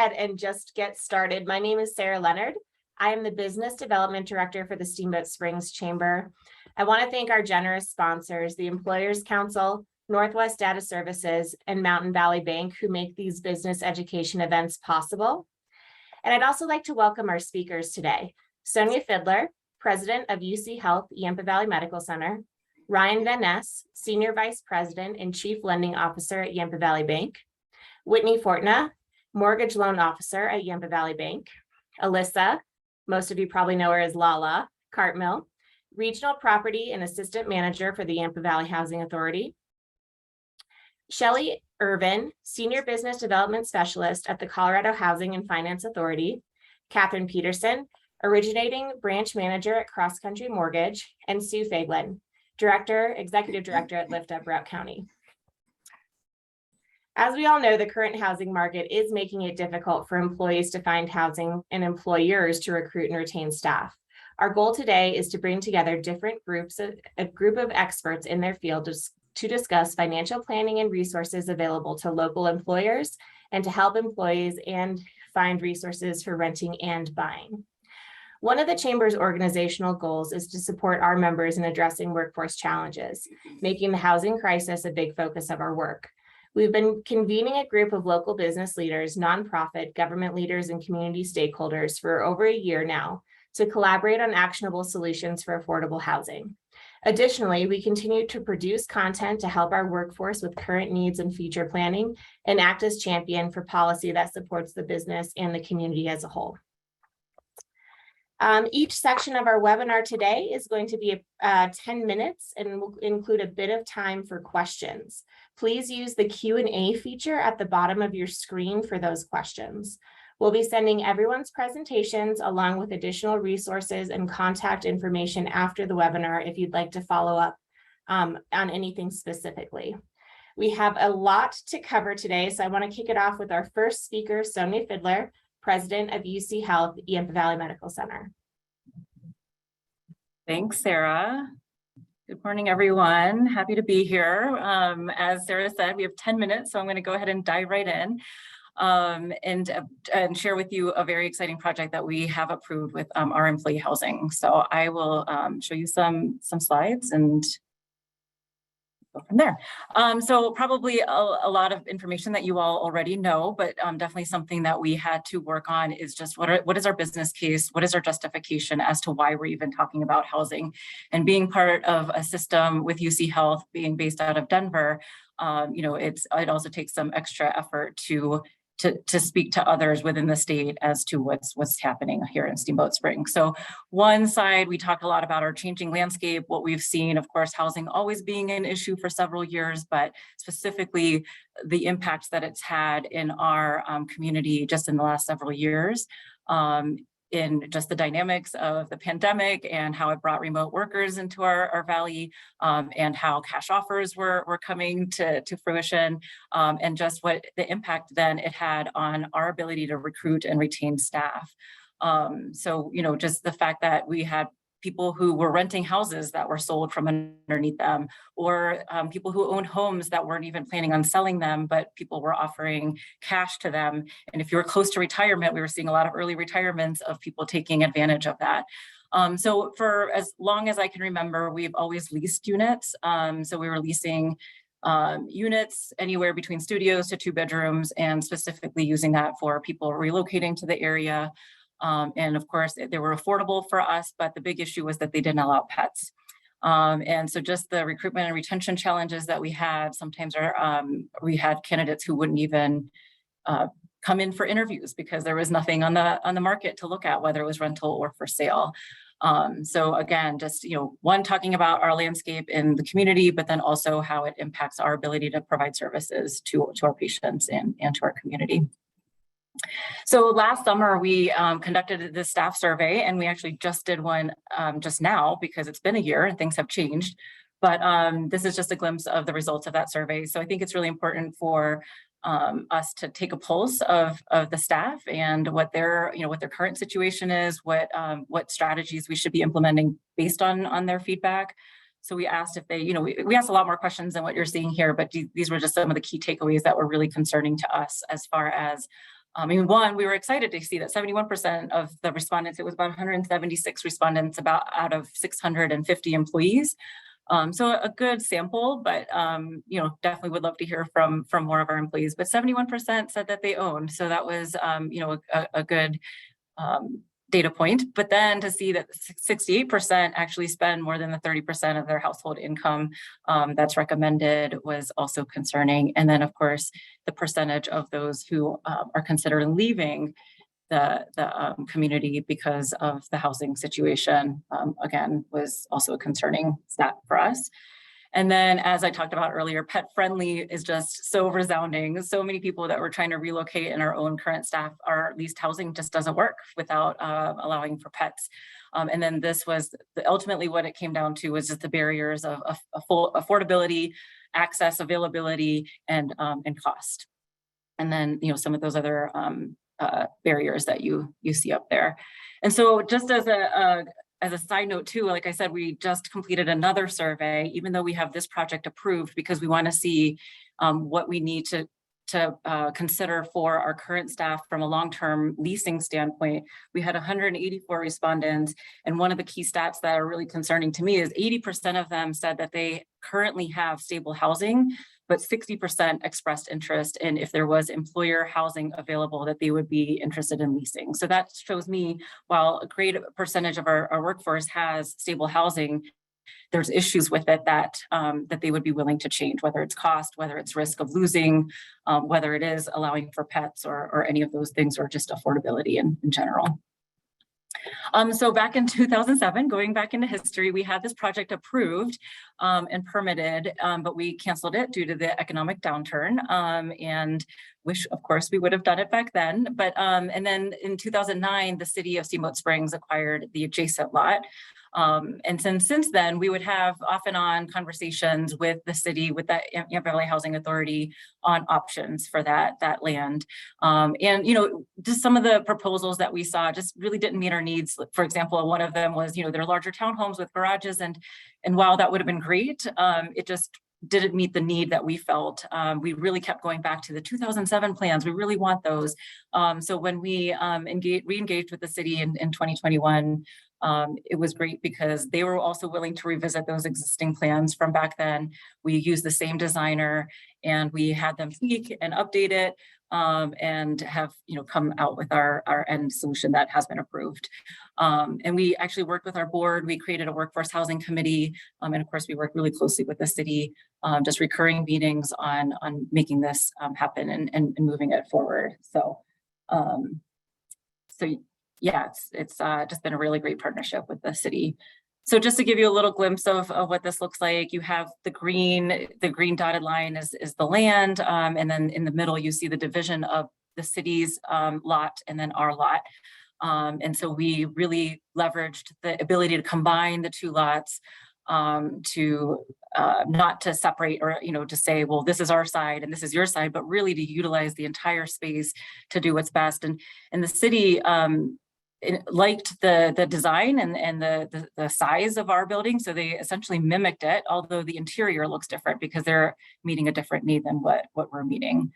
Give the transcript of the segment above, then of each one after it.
ahead and just get started. My name is Sarah Leonard. I am the Business Development Director for the Steamboat Springs Chamber. I want to thank our generous sponsors, the Employers Council, Northwest Data Services, and Mountain Valley Bank, who make these business education events possible. And I'd also like to welcome our speakers today. Sonia Fidler, President of UC Health Yampa Valley Medical Center, Ryan Van Ness, Senior Vice President and Chief Lending Officer at Yampa Valley Bank, Whitney Fortna, Mortgage Loan Officer at Yampa Valley Bank, Alyssa, most of you probably know her as Lala Cartmill, Regional Property and Assistant Manager for the Yampa Valley Housing Authority, Shelley Irvin, Senior Business Development Specialist at the Colorado Housing and Finance Authority, Catherine Peterson, Originating Branch Manager at Cross Country Mortgage, and Sue Faglin, Executive Director at Lift Up Routt County. As we all know, the current housing market is making it difficult for employees to find housing and employers to recruit and retain staff. Our goal today is to bring together different groups, a group of experts in their field to discuss financial planning and resources available to local employers and to help employees and find resources for renting and buying. One of the Chamber's organizational goals is to support our members in addressing workforce challenges, making the housing crisis a big focus of our work. We've been convening a group of local business leaders, nonprofit, government leaders, and community stakeholders for over a year now to collaborate on actionable solutions for affordable housing. Additionally, we continue to produce content to help our workforce with current needs and future planning and act as champion for policy that supports the business and the community as a whole. Each section of our webinar today is going to be 10 minutes and will include a bit of time for questions. Please use the Q&A feature at the bottom of your screen for those questions. We'll be sending everyone's presentations along with additional resources and contact information after the webinar if you'd like to follow up on anything specifically. We have a lot to cover today, so I want to kick it off with our first speaker, Sonia Fidler, President of UC Health Yampa Valley Medical Center. Thanks, Sarah. Good morning, everyone. Happy to be here. As Sarah said, we have 10 minutes, so I'm going to go ahead and dive right in and share with you a very exciting project that we have approved with our employee housing. So I will show you some slides and go from there. So probably a lot of information that you all already know, but definitely something that we had to work on is just what is our business case? What is our justification as to why we're even talking about housing? And being part of a system with UC Health being based out of Denver, it also takes some extra effort to speak to others within the state as to what's happening here in Steamboat Springs. So one side, we talked a lot about our changing landscape, what we've seen, of course, housing always being an issue for several years, but specifically the impacts that it's had in our community just in the last several years. In just the dynamics of the pandemic and how it brought remote workers into our valley, and how cash offers were coming to fruition, and just what the impact then it had on our ability to recruit and retain staff. So, just the fact that we had people who were renting houses that were sold from underneath them, or people who owned homes that weren't even planning on selling them, but people were offering cash to them. And if you were close to retirement, we were seeing a lot of early retirements of people taking advantage of that. So for as long as I can remember, we've always leased units. So we were leasing units anywhere between studios to 2 bedrooms, and specifically using that for people relocating to the area. And of course, they were affordable for us, but the big issue was that they didn't allow pets. And so just the recruitment and retention challenges that we had, sometimes we had candidates who wouldn't even come in for interviews because there was nothing on the market to look at, whether it was rental or for sale. So again, just, one, talking about our landscape in the community, but then also how it impacts our ability to provide services to our patients and to our community. So last summer, we conducted this staff survey, and we actually just did one just now because it's been a year and things have changed. But this is just a glimpse of the results of that survey. So I think it's really important for us to take a pulse of the staff and what their current situation is, what strategies we should be implementing based on their feedback. So we asked if they, we asked a lot more questions than what you're seeing here, but these were just some of the key takeaways that were really concerning to us as far as I mean, one, we were excited to see that 71% of the respondents, it was about 176 respondents about out of 650 employees. So a good sample, but you know, definitely would love to hear from more of our employees. But 71% said that they owned, so that was you know, a good data point. But then to see that 68% actually spend more than the 30% of their household income that's recommended was also concerning. And then, of course, the percentage of those who are considering leaving the community because of the housing situation, again, was also a concerning stat for us. And then, as I talked about earlier, pet friendly is just so resounding. So many people that we're trying to relocate in our own current staff, our leased housing just doesn't work without allowing for pets. And then this was ultimately what it came down to, was just the barriers of full affordability, access, availability, and cost. And then, you know, some of those other barriers that you see up there. And so, just as a side note too, like I said, we just completed another survey, even though we have this project approved, because we want to see what we need to consider for our current staff from a long-term leasing standpoint. We had 184 respondents, and one of the key stats that are really concerning to me is 80% of them said that they currently have stable housing, but 60% expressed interest in, if there was employer housing available, that they would be interested in leasing. So that shows me, while a great percentage of our workforce has stable housing, there's issues with it that they would be willing to change, whether it's cost, whether it's risk of losing, whether it is allowing for pets or any of those things, or just affordability in general. So back in 2007, going back into history, we had this project approved and permitted, but we canceled it due to the economic downturn, and wish, of course, we would have done it back then. But and then in 2009, the city of Steamboat Springs acquired the adjacent lot. And since then, we would have off and on conversations with the city, with the Yampa Valley Housing Authority, on options for that land. And, you know, just some of the proposals that we saw just really didn't meet our needs. For example, one of them was, you know, they're larger townhomes with garages, and while that would have been great, it just didn't meet the need that we felt. We really kept going back to the 2007 plans. We really want those. So when we re-engaged with the city in 2021, it was great because they were also willing to revisit those existing plans from back then. We used the same designer, and we had them tweak and update it, and have, you know, come out with our end solution that has been approved. And we actually worked with our board. We created a workforce housing committee, and of course we worked really closely with the city, just recurring meetings on making this happen and moving it forward. So yeah, it's just been a really great partnership with the city. So just to give you a little glimpse of what this looks like, you have the green dotted line is the land, and then in the middle you see the division of the city's lot and then our lot. And so we really leveraged the ability to combine the two lots, to not to separate, or, you know, to say, well, this is our side and this is your side, but really to utilize the entire space to do what's best. And the city liked the design and the size of our building, so they essentially mimicked it, although the interior looks different because they're meeting a different need than what we're meeting.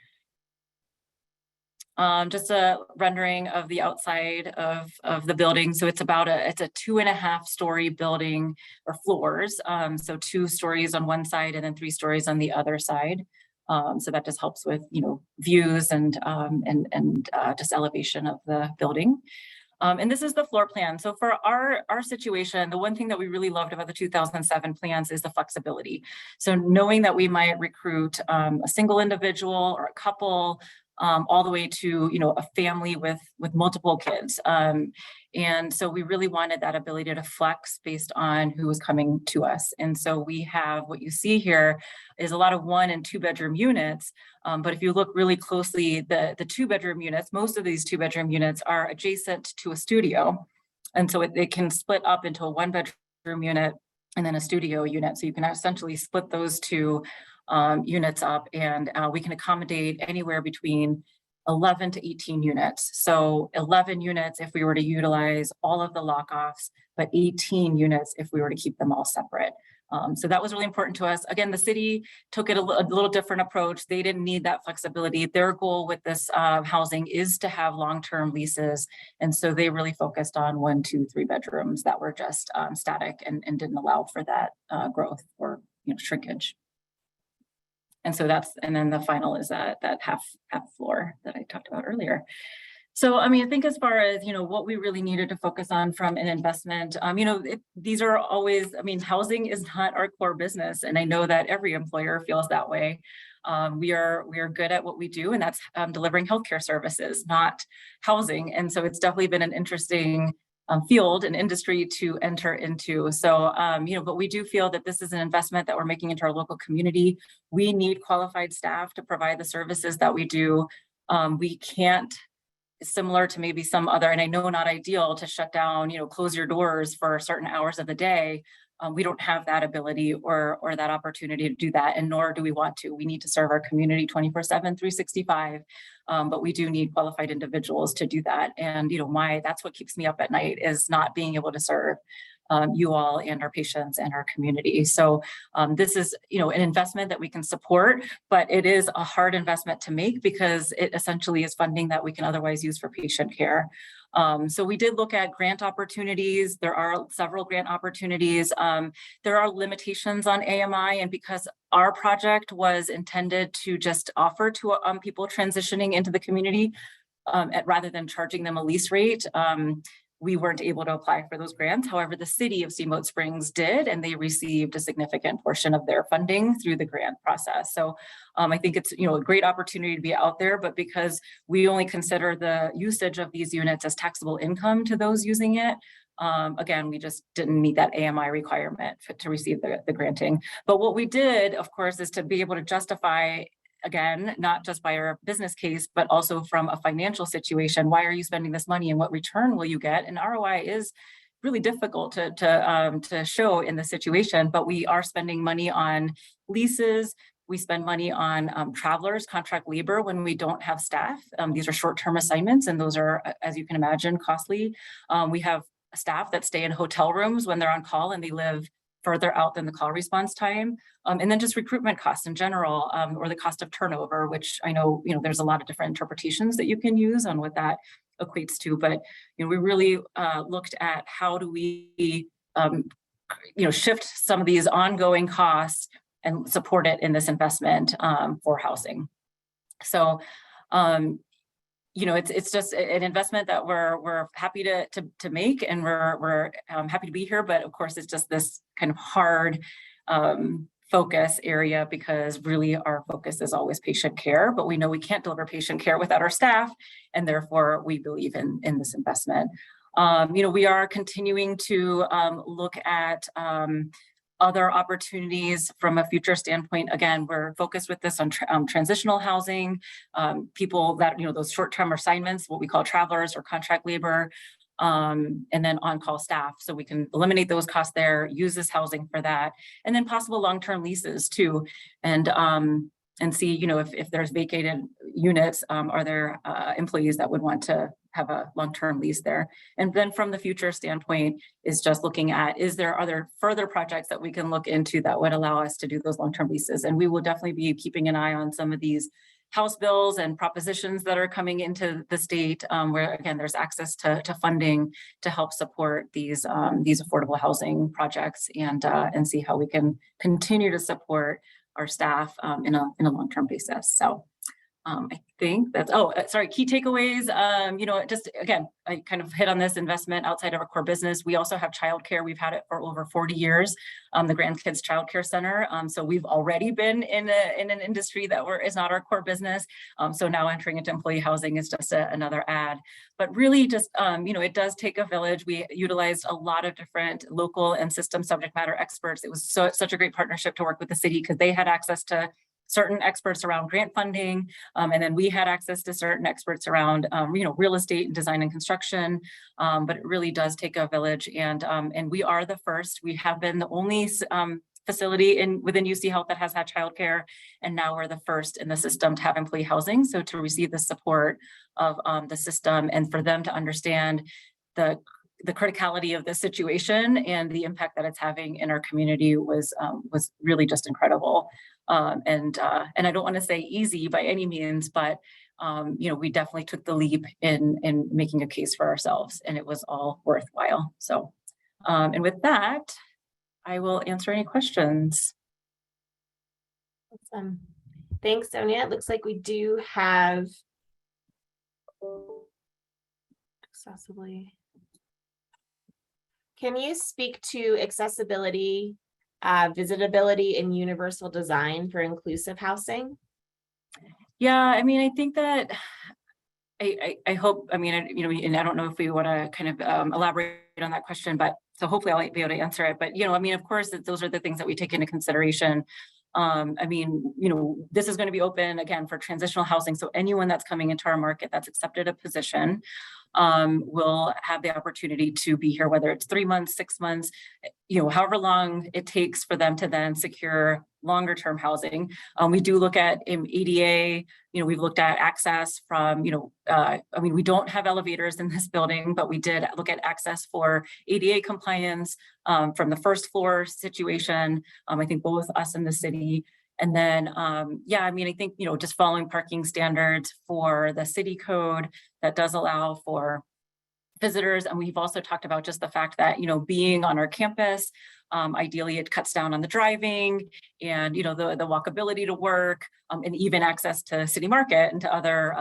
Just a rendering of the outside of the building. So it's a 2.5 story building, or floors. So 2 stories on one side and then 3 stories on the other side. So that just helps with, you know, views and just elevation of the building. And this is the floor plan. So for our situation, the one thing that we really loved about the 2007 plans is the flexibility. So knowing that we might recruit a single individual or a couple, all the way to, you know, a family with multiple kids. And so we really wanted that ability to flex based on who was coming to us. And so we have, what you see here is a lot of 1 and 2 bedroom units. But if you look really closely, the 2 bedroom units, most of these 2 bedroom units are adjacent to a studio. And so it can split up into a 1 bedroom unit and then a studio unit. So you can essentially split those 2 units up, and we can accommodate anywhere between 11 to 18 units. So 11 units if we were to utilize all of the lock-offs, but 18 units if we were to keep them all separate. So that was really important to us. Again, the city took it a little different approach. They didn't need that flexibility. Their goal with this housing is to have long-term leases. And so they really focused on 1, 2, 3 bedrooms that were just static and didn't allow for that growth or shrinkage. And so and then the final is that half floor that I talked about earlier. So, I mean, I think as far as, what we really needed to focus on from an investment, these are always, housing is not our core business. And I know that every employer feels that way. We are good at what we do, and that's delivering healthcare services, not housing. And so it's definitely been an interesting field and industry to enter into. So, but we do feel that this is an investment that we're making into our local community. We need qualified staff to provide the services that we do. We can't, similar to maybe some other, and I know not ideal to shut down, close your doors for certain hours of the day. We don't have that ability or that opportunity to do that, and nor do we want to. We need to serve our community 24/7, 365, but we do need qualified individuals to do that. And that's what keeps me up at night, is not being able to serve you all and our patients and our community. So this is, an investment that we can support, but it is a hard investment to make because it essentially is funding that we can otherwise use for patient care. So we did look at grant opportunities. There are several grant opportunities. There are limitations on AMI, and because our project was intended to just offer to people transitioning into the community rather than charging them a lease rate, we weren't able to apply for those grants. However, the city of Steamboat Springs did, and they received a significant portion of their funding through the grant process. So I think it's a great opportunity to be out there, but because we only consider the usage of these units as taxable income to those using it, again, we just didn't meet that AMI requirement to receive the granting. But what we did, of course, is to be able to justify, again, not just by our business case, but also from a financial situation. Why are you spending this money and what return will you get? And ROI is really difficult to show in the situation, but we are spending money on leases. We spend money on travelers, contract labor when we don't have staff. These are short-term assignments, and those are, as you can imagine, costly. We have staff that stay in hotel rooms when they're on call and they live further out than the call response time. And then just recruitment costs in general, or the cost of turnover, which I know, there's a lot of different interpretations that you can use on what that equates to. But, we really looked at how do we, shift some of these ongoing costs and support it in this investment for housing. So, it's just an investment that we're happy to make, and we're happy to be here. But of course, it's just this kind of hard focus area, because really our focus is always patient care. But we know we can't deliver patient care without our staff, and therefore we believe in this investment. We are continuing to look at other opportunities from a future standpoint. Again, we're focused with this on transitional housing, people that, those short-term assignments, what we call travelers or contract labor, and then on-call staff. So we can eliminate those costs there, use this housing for that, and then possible long-term leases too. And see, if there's vacated units, are there employees that would want to have a long-term lease there? And then from the future standpoint is just looking at, is there other further projects that we can look into that would allow us to do those long-term leases? And we will definitely be keeping an eye on some of these House bills and propositions that are coming into the state, where again, there's access to funding to help support these affordable housing projects, and see how we can continue to support our staff in a long-term basis. So I think that's, key takeaways. Just again, I kind of hit on this investment outside of our core business. We also have childcare. We've had it for over 40 years, the Grandkids Child Care Center. So we've already been in an industry that is not our core business. So now entering into employee housing is just another add. But really just, it does take a village. We utilized a lot of different local and system subject matter experts. It was such a great partnership to work with the city, because they had access to certain experts around grant funding. And then we had access to certain experts around, real estate and design and construction. But it really does take a village. And we are the first. We have been the only facility within UC Health that has had childcare. And now we're the first in the system to have employee housing. So to receive the support of the system, and for them to understand the the criticality of the situation and the impact that it's having in our community was really just incredible. And I don't want to say easy by any means, but we definitely took the leap in making a case for ourselves, and it was all worthwhile. So, and with that, I will answer any questions. Awesome. Thanks, Sonia. It looks like we do have accessibly. Can you speak to accessibility, visitability, and universal design for inclusive housing? Yeah, I mean, I think that I hope, I mean, and I don't know if we want to kind of elaborate on that question, but so hopefully I'll be able to answer it. But, I mean, of course, those are the things that we take into consideration. I mean, this is going to be open again for transitional housing. So anyone that's coming into our market that's accepted a position will have the opportunity to be here, whether it's 3 months, 6 months, however long it takes for them to then secure longer term housing. We do look at ADA, we've looked at access from, I mean, we don't have elevators in this building, but we did look at access for ADA compliance from the first floor situation. I think both us and the city. And then, yeah, I mean, I think, just following parking standards for the city code that does allow for visitors. And we've also talked about just the fact that, being on our campus, ideally it cuts down on the driving and, the walkability to work and even access to City Market and to other,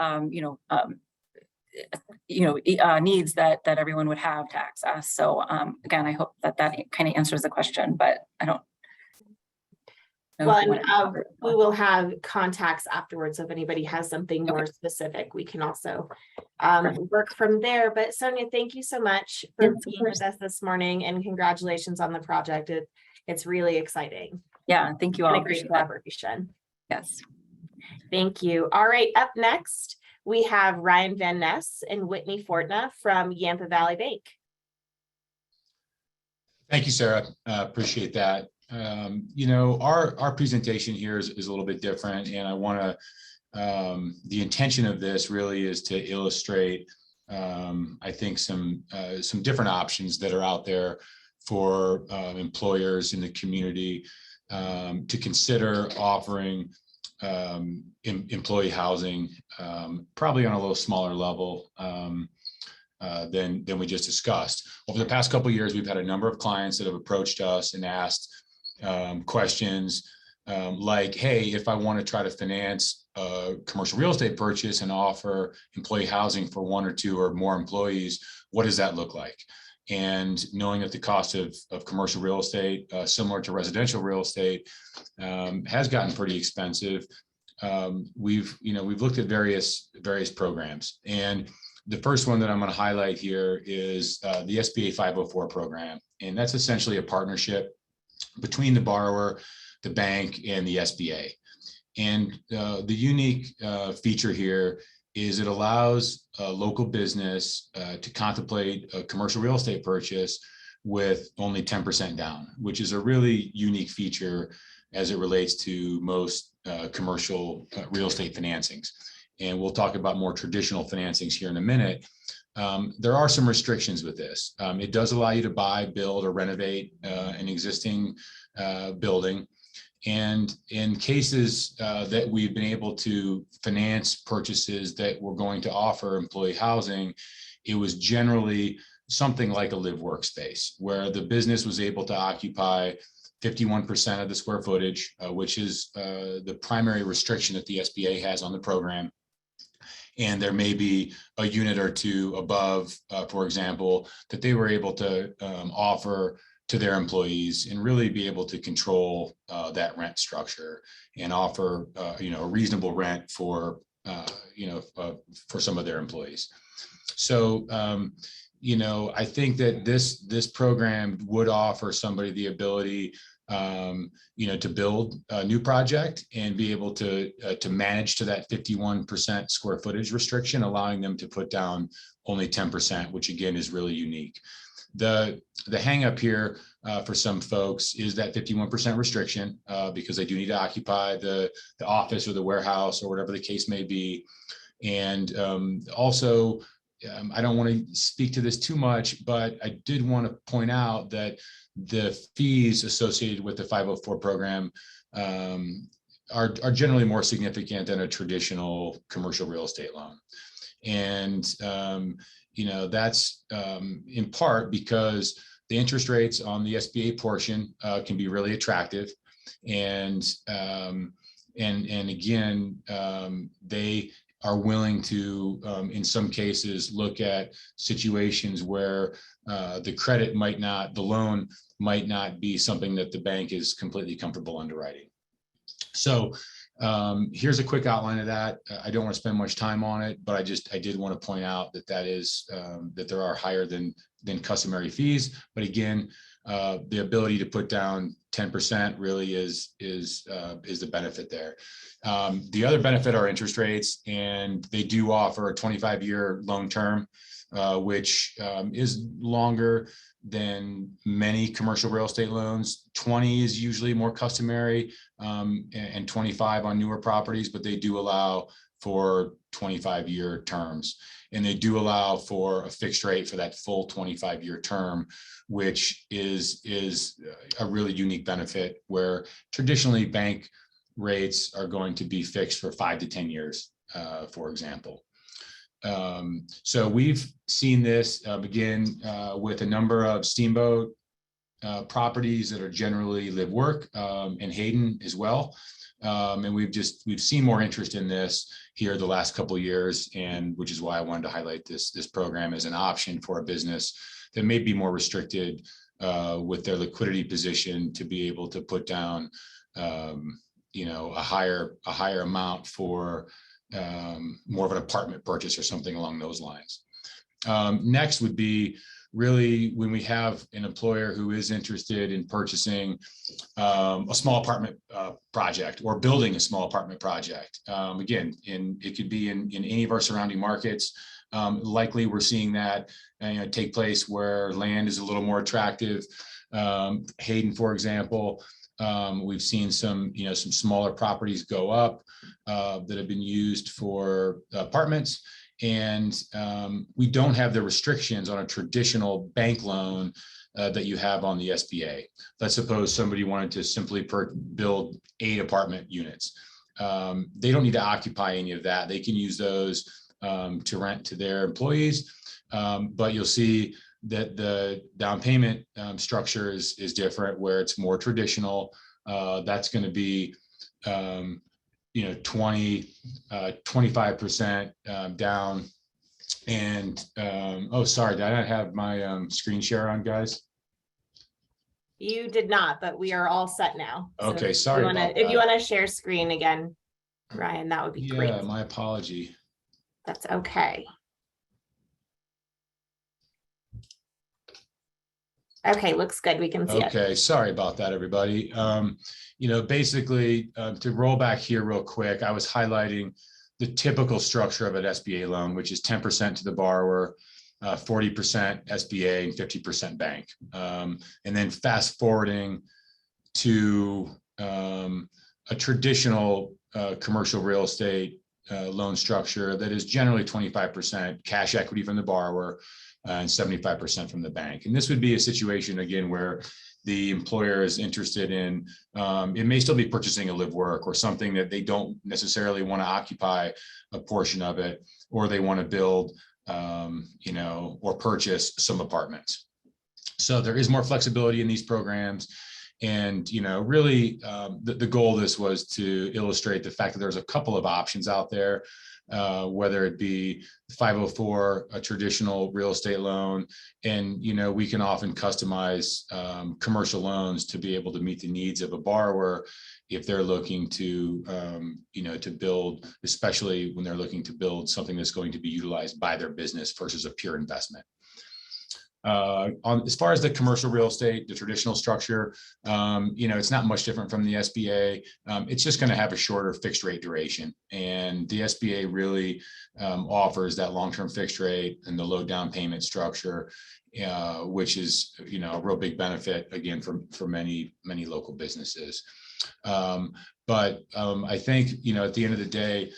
needs that everyone would have to access. So again, I hope that kind of answers the question, but I don't. Well, and we will have contacts afterwards. So if anybody has something more specific, we can also work from there. But Sonia, thank you so much for being with us this morning, and congratulations on the project. It's really exciting. Yeah, thank you all. And a great collaboration. Yes. Thank you. All right, up next, we have Ryan Van Ness and Whitney Fortna from Yampa Valley Bank. Thank you, Sarah. Appreciate that. Our presentation here is a little bit different, and I want to, the intention of this really is to illustrate, I think some different options that are out there for employers in the community to consider offering employee housing, probably on a little smaller level than we just discussed. Over the past couple of years, we've had a number of clients that have approached us and asked questions like, hey, if I want to try to finance a commercial real estate purchase and offer employee housing for 1 or 2 or more employees, what does that look like? And knowing that the cost of commercial real estate, similar to residential real estate, has gotten pretty expensive, we've looked at various programs. And the first one that I'm going to highlight here is the SBA 504 program. And that's essentially a partnership between the borrower, the bank, and the SBA. And the unique feature here is it allows a local business to contemplate a commercial real estate purchase with only 10% down, which is a really unique feature as it relates to most commercial real estate financings. And we'll talk about more traditional financings here in a minute. There are some restrictions with this. It does allow you to buy, build, or renovate an existing building. And in cases that we've been able to finance purchases that were going to offer employee housing, it was generally something like a live workspace where the business was able to occupy 51% of the square footage, which is the primary restriction that the SBA has on the program. And there may be a unit or 2 above, for example, that they were able to offer to their employees and really be able to control that rent structure and offer, a reasonable rent for, for some of their employees. So, I think that this program would offer somebody the ability, to build a new project and be able to manage to that 51% square footage restriction, allowing them to put down only 10%, which again is really unique. The hang up here for some folks is that 51% restriction because they do need to occupy the office or the warehouse or whatever the case may be. And also I don't want to speak to this too much, but I did want to point out that the fees associated with the 504 program are generally more significant than a traditional commercial real estate loan. And, that's in part because the interest rates on the SBA portion can be really attractive. And again, they are willing to, in some cases, look at situations where the loan might not be something that the bank is completely comfortable underwriting. So here's a quick outline of that. I don't want to spend much time on it, but I did want to point out that that there are higher than customary fees. But again, the ability to put down 10% really is the benefit there. The other benefit are interest rates, and they do offer a 25-year loan term, which is longer than many commercial real estate loans. 20 is usually more customary, and 25 on newer properties, but they do allow for 25-year terms. And they do allow for a fixed rate for that full 25-year term, which is a really unique benefit, where traditionally bank rates are going to be fixed for 5 to 10 years, for example. So we've seen this begin with a number of Steamboat properties that are generally live work, and Hayden as well. And we've seen more interest in this here the last couple of years, and which is why I wanted to highlight this program as an option for a business that may be more restricted with their liquidity position to be able to put down a higher amount for more of an apartment purchase or something along those lines. Next would be really when we have an employer who is interested in purchasing a small apartment project or building a small apartment project. Again, it could be in any of our surrounding markets. Likely we're seeing that take place where land is a little more attractive. Hayden, for example, we've seen some smaller properties go up that have been used for apartments. And we don't have the restrictions on a traditional bank loan that you have on the SBA. Let's suppose somebody wanted to simply build 8 apartment units. They don't need to occupy any of that. They can use those to rent to their employees. But you'll see that the down payment structure is different, where it's more traditional. That's going to be 25% down. And oh, sorry, did I not have my screen share on, guys? You did not, but we are all set now. So Okay, sorry about that. If you want to share screen again, Ryan, that would be great. Yeah, my apology. That's okay. Okay, looks good. We can see it. Okay, sorry about that, everybody. Basically, to roll back here real quick, I was highlighting the typical structure of an SBA loan, which is 10% to the borrower, 40% SBA, and 50% bank. And then fast forwarding to a traditional commercial real estate loan structure that is generally 25% cash equity from the borrower and 75% from the bank. And this would be a situation, again, where the employer is interested in, it may still be purchasing a live work or something that they don't necessarily want to occupy a portion of it, or they want to build, or purchase some apartments. So there is more flexibility in these programs. And, really the goal of this was to illustrate the fact that there's a couple of options out there, whether it be 504, a traditional real estate loan, and, we can often customize commercial loans to be able to meet the needs of a borrower if they're looking to, to build, especially when they're looking to build something that's going to be utilized by their business versus a pure investment. As far as the commercial real estate, the traditional structure, it's not much different from the SBA. It's just going to have a shorter fixed rate duration. And the SBA really offers that long-term fixed rate and the low down payment structure, which is, a real big benefit, again, for many, many local businesses. But I think, at the end of the day,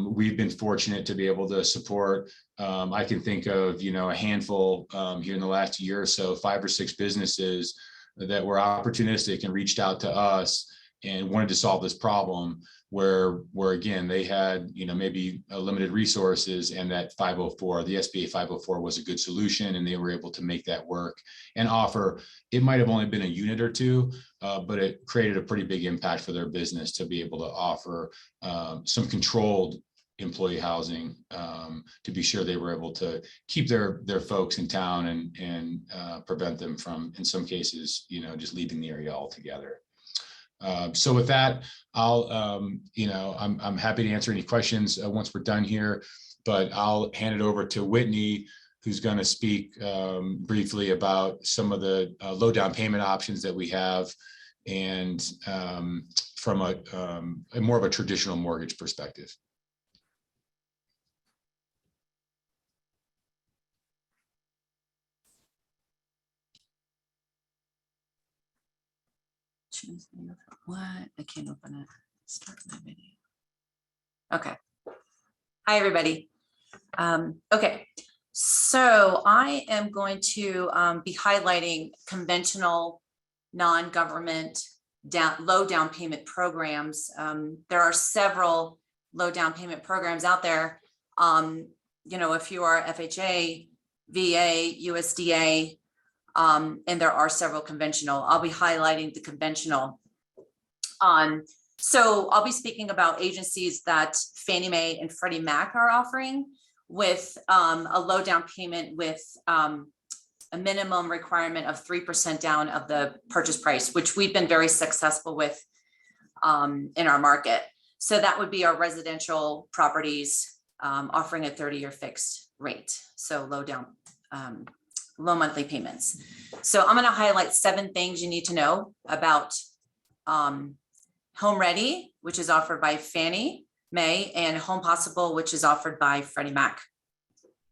we've been fortunate to be able to support. I can think of, a handful here in the last year or so, 5 or 6 businesses that were opportunistic and reached out to us and wanted to solve this problem where again, they had, maybe limited resources, and that 504, the SBA 504 was a good solution, and they were able to make that work and offer. It might have only been a unit or two, but it created a pretty big impact for their business to be able to offer some controlled employee housing, to be sure they were able to keep their folks in town and prevent them from, in some cases, just leaving the area altogether. So with that, I'm happy to answer any questions once we're done here, but I'll hand it over to Whitney, who's going to speak briefly about some of the low down payment options that we have, and from a more of a traditional mortgage perspective. What? I can't open it. Start my video. Okay. Hi, everybody. Okay, so I am going to be highlighting conventional non-government low down payment programs. There are several low down payment programs out there. If you are FHA, VA, USDA, and there are several conventional. I'll be highlighting the conventional. So I'll be speaking about agencies that Fannie Mae and Freddie Mac are offering with a low down payment with a minimum requirement of 3% down of the purchase price, which we've been very successful with in our market. So that would be our residential properties offering a 30-year fixed rate. So low down, low monthly payments. So I'm going to highlight 7 things you need to know about Home Ready, which is offered by Fannie Mae, and Home Possible, which is offered by Freddie Mac.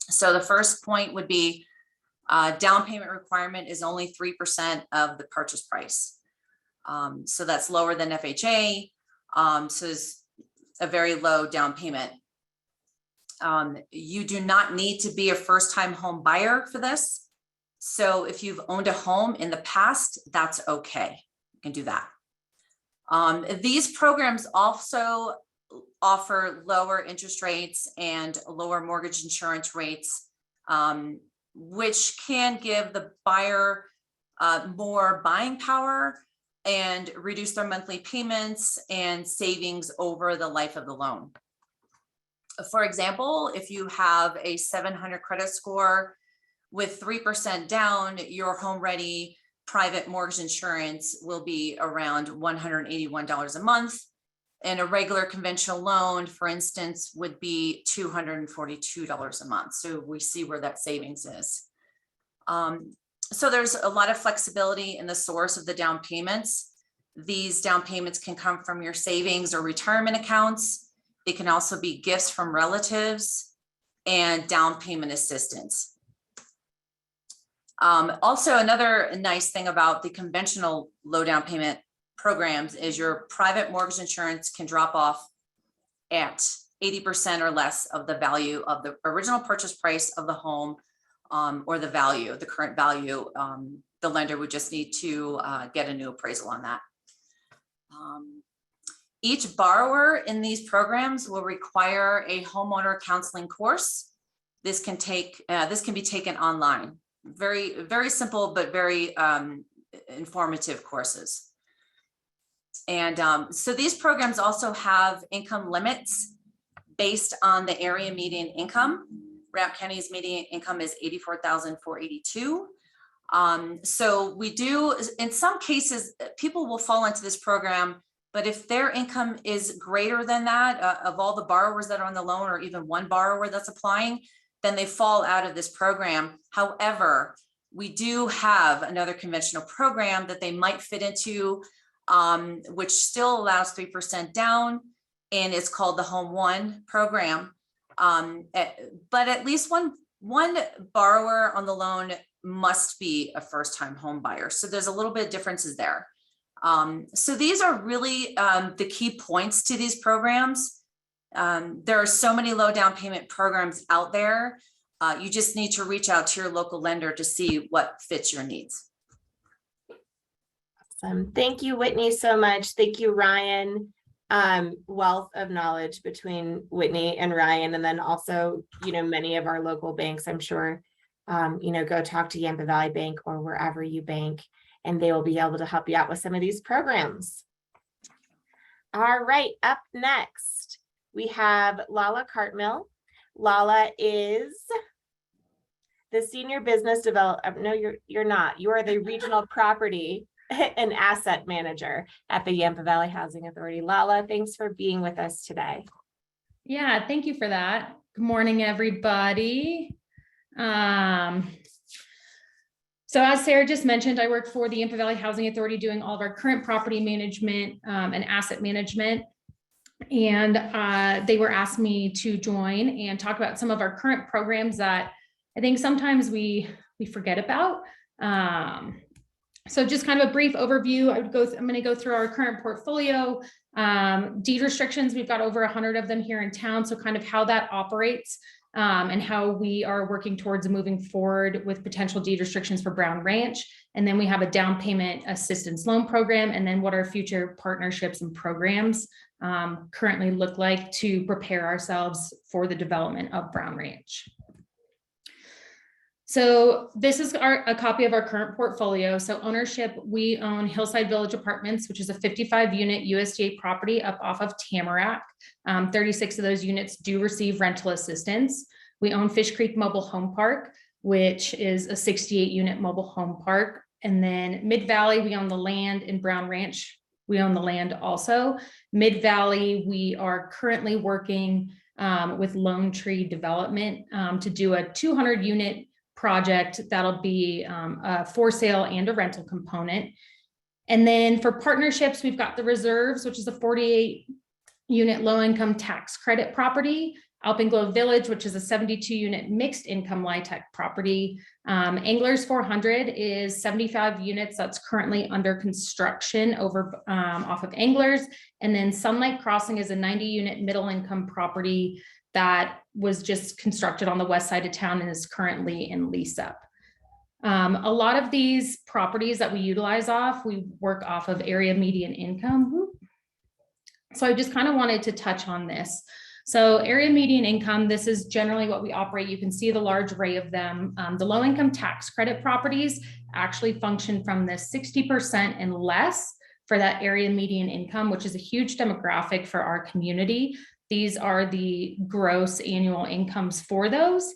So the first point would be down payment requirement is only 3% of the purchase price. So that's lower than FHA. So it's a very low down payment. You do not need to be a first-time home buyer for this. So if you've owned a home in the past, that's okay. You can do that. These programs also offer lower interest rates and lower mortgage insurance rates, which can give the buyer more buying power and reduce their monthly payments and savings over the life of the loan. For example, if you have a 700 credit score with 3% down, your Home Ready private mortgage insurance will be around $181 a month. And a regular conventional loan, for instance, would be $242 a month. So we see where that savings is. So there's a lot of flexibility in the source of the down payments. These down payments can come from your savings or retirement accounts. They can also be gifts from relatives and down payment assistance. Also, another nice thing about the conventional low down payment programs is your private mortgage insurance can drop off at 80% or less of the value of the original purchase price of the home, or the current value. The lender would just need to get a new appraisal on that. Each borrower in these programs will require a homeowner counseling course. This can be taken online. Very, very simple, but very informative courses. And so these programs also have income limits based on the area median income. Ramp County's median income is $84,482. So we do, in some cases, people will fall into this program, but if their income is greater than that, of all the borrowers that are on the loan, or even one borrower that's applying, then they fall out of this program. However, we do have another conventional program that they might fit into, which still allows 3% down, and it's called the Home One program. But at least one borrower on the loan must be a first-time home buyer. So there's a little bit of differences there. So these are really the key points to these programs. There are so many low down payment programs out there. You just need to reach out to your local lender to see what fits your needs. Awesome. Thank you, Whitney, so much. Thank you, Ryan. Wealth of knowledge between Whitney and Ryan, and then also, many of our local banks, I'm sure, go talk to Yampa Valley Bank or wherever you bank, and they will be able to help you out with some of these programs. All right, up next, we have Lala Cartmill. Lala is the Senior Business Development, no, you're not. You are the Regional Property and Asset Manager at the Yampa Valley Housing Authority. Lala, thanks for being with us today. Yeah, thank you for that. Good morning, everybody. So as Sarah just mentioned, I work for the Yampa Valley Housing Authority doing all of our current property management and asset management. And they were asked me to join and talk about some of our current programs that I think sometimes we forget about. So just kind of a brief overview. I'm going to go through our current portfolio. Deed restrictions, we've got over 100 of them here in town. So kind of how that operates and how we are working towards moving forward with potential deed restrictions for Brown Ranch. And then we have a down payment assistance loan program. And then what our future partnerships and programs currently look like to prepare ourselves for the development of Brown Ranch. So this is a copy of our current portfolio. So ownership, we own Hillside Village Apartments, which is a 55-unit USDA property up off of Tamarack. 36 of those units do receive rental assistance. We own Fish Creek Mobile Home Park, which is a 68-unit mobile home park. And then Mid-Valley, we own the land. In Brown Ranch, we own the land also. Mid-Valley, we are currently working with Lone Tree Development to do a 200-unit project that'll be a for sale and a rental component. And then for partnerships, we've got the Reserves, which is a 48-unit low-income tax credit property. Alpenglow Village, which is a 72-unit mixed income LIHTC property. Anglers 400 is 75 units that's currently under construction over off of Anglers. And then Sunlight Crossing is a 90-unit middle income property that was just constructed on the west side of town and is currently in lease up. A lot of these properties that we utilize we work off of area median income. So I just kind of wanted to touch on this. So area median income, this is generally what we operate. You can see the large array of them. The low income tax credit properties actually function from the 60% and less for that area median income, which is a huge demographic for our community. These are the gross annual incomes for those.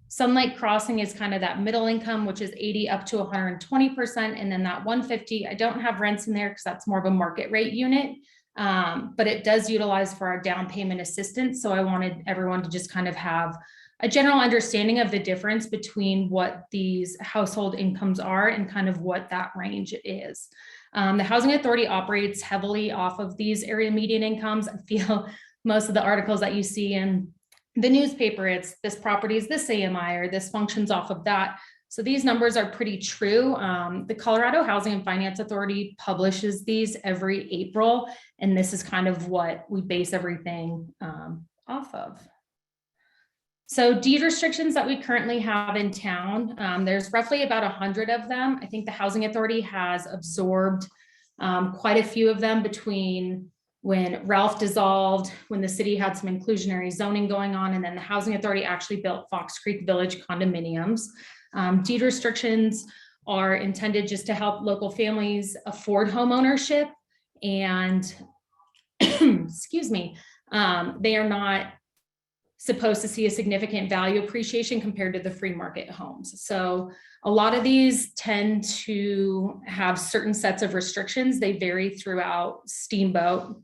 Sunlight Crossing is kind of that middle income, which is 80 up to 120%. And then that 150, I don't have rents in there because that's more of a market rate unit, but it does utilize for our down payment assistance. So I wanted everyone to just kind of have a general understanding of the difference between what these household incomes are and kind of what that range is. The Housing Authority operates heavily off of these area median incomes. I feel most of the articles that you see in the newspaper, it's this property is this AMI or this functions off of that. So these numbers are pretty true. The Colorado Housing and Finance Authority publishes these every April, and this is kind of what we base everything off of. So deed restrictions that we currently have in town, there's roughly about 100 of them. I think the Housing Authority has absorbed quite a few of them between when Ralph dissolved, when the city had some inclusionary zoning going on, and then the Housing Authority actually built Fox Creek Village condominiums. Deed restrictions are intended just to help local families afford home ownership, and excuse me, they are not supposed to see a significant value appreciation compared to the free market homes. So a lot of these tend to have certain sets of restrictions. They vary throughout Steamboat.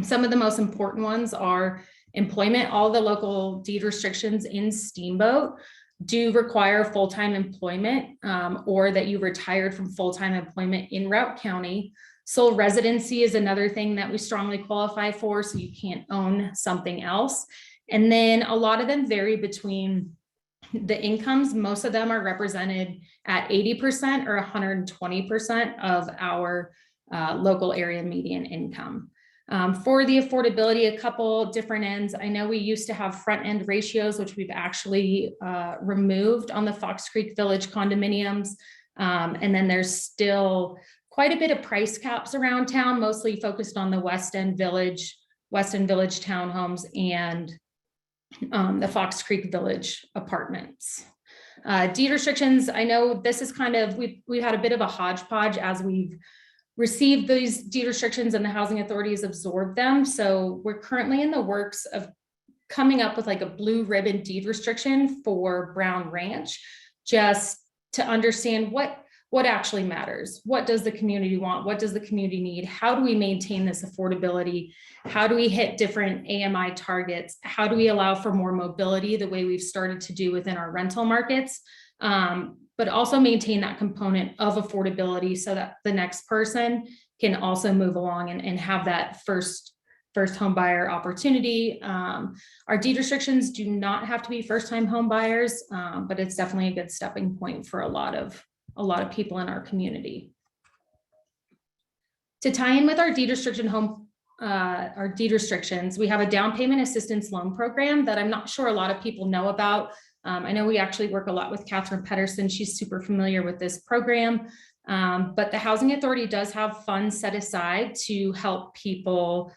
Some of the most important ones are employment. All the local deed restrictions in Steamboat do require full-time employment or that you retired from full-time employment in Routt County. Sole residency is another thing that we strongly qualify for, so you can't own something else. And then a lot of them vary between the incomes. Most of them are represented at 80% or 120% of our local area median income. For the affordability, a couple different ends. I know we used to have front end ratios, which we've actually removed on the Fox Creek Village condominiums. And then there's still quite a bit of price caps around town, mostly focused on the West End Village townhomes and the Fox Creek Village apartments. Deed restrictions, I know this is kind of, we've had a bit of a hodgepodge as we've received these deed restrictions and the housing authorities absorbed them. So we're currently in the works of coming up with like a blue ribbon deed restriction for Brown Ranch, just to understand what actually matters. What does the community want? What does the community need? How do we maintain this affordability? How do we hit different AMI targets? How do we allow for more mobility the way we've started to do within our rental markets? But also maintain that component of affordability so that the next person can also move along and have that first home buyer opportunity. Our deed restrictions do not have to be first-time home buyers, but it's definitely a good stepping point for a lot of people in our community. To tie in with our deed restrictions, we have a down payment assistance loan program that I'm not sure a lot of people know about. I know we actually work a lot with Catherine Pedersen. She's super familiar with this program, but the Housing Authority does have funds set aside to help people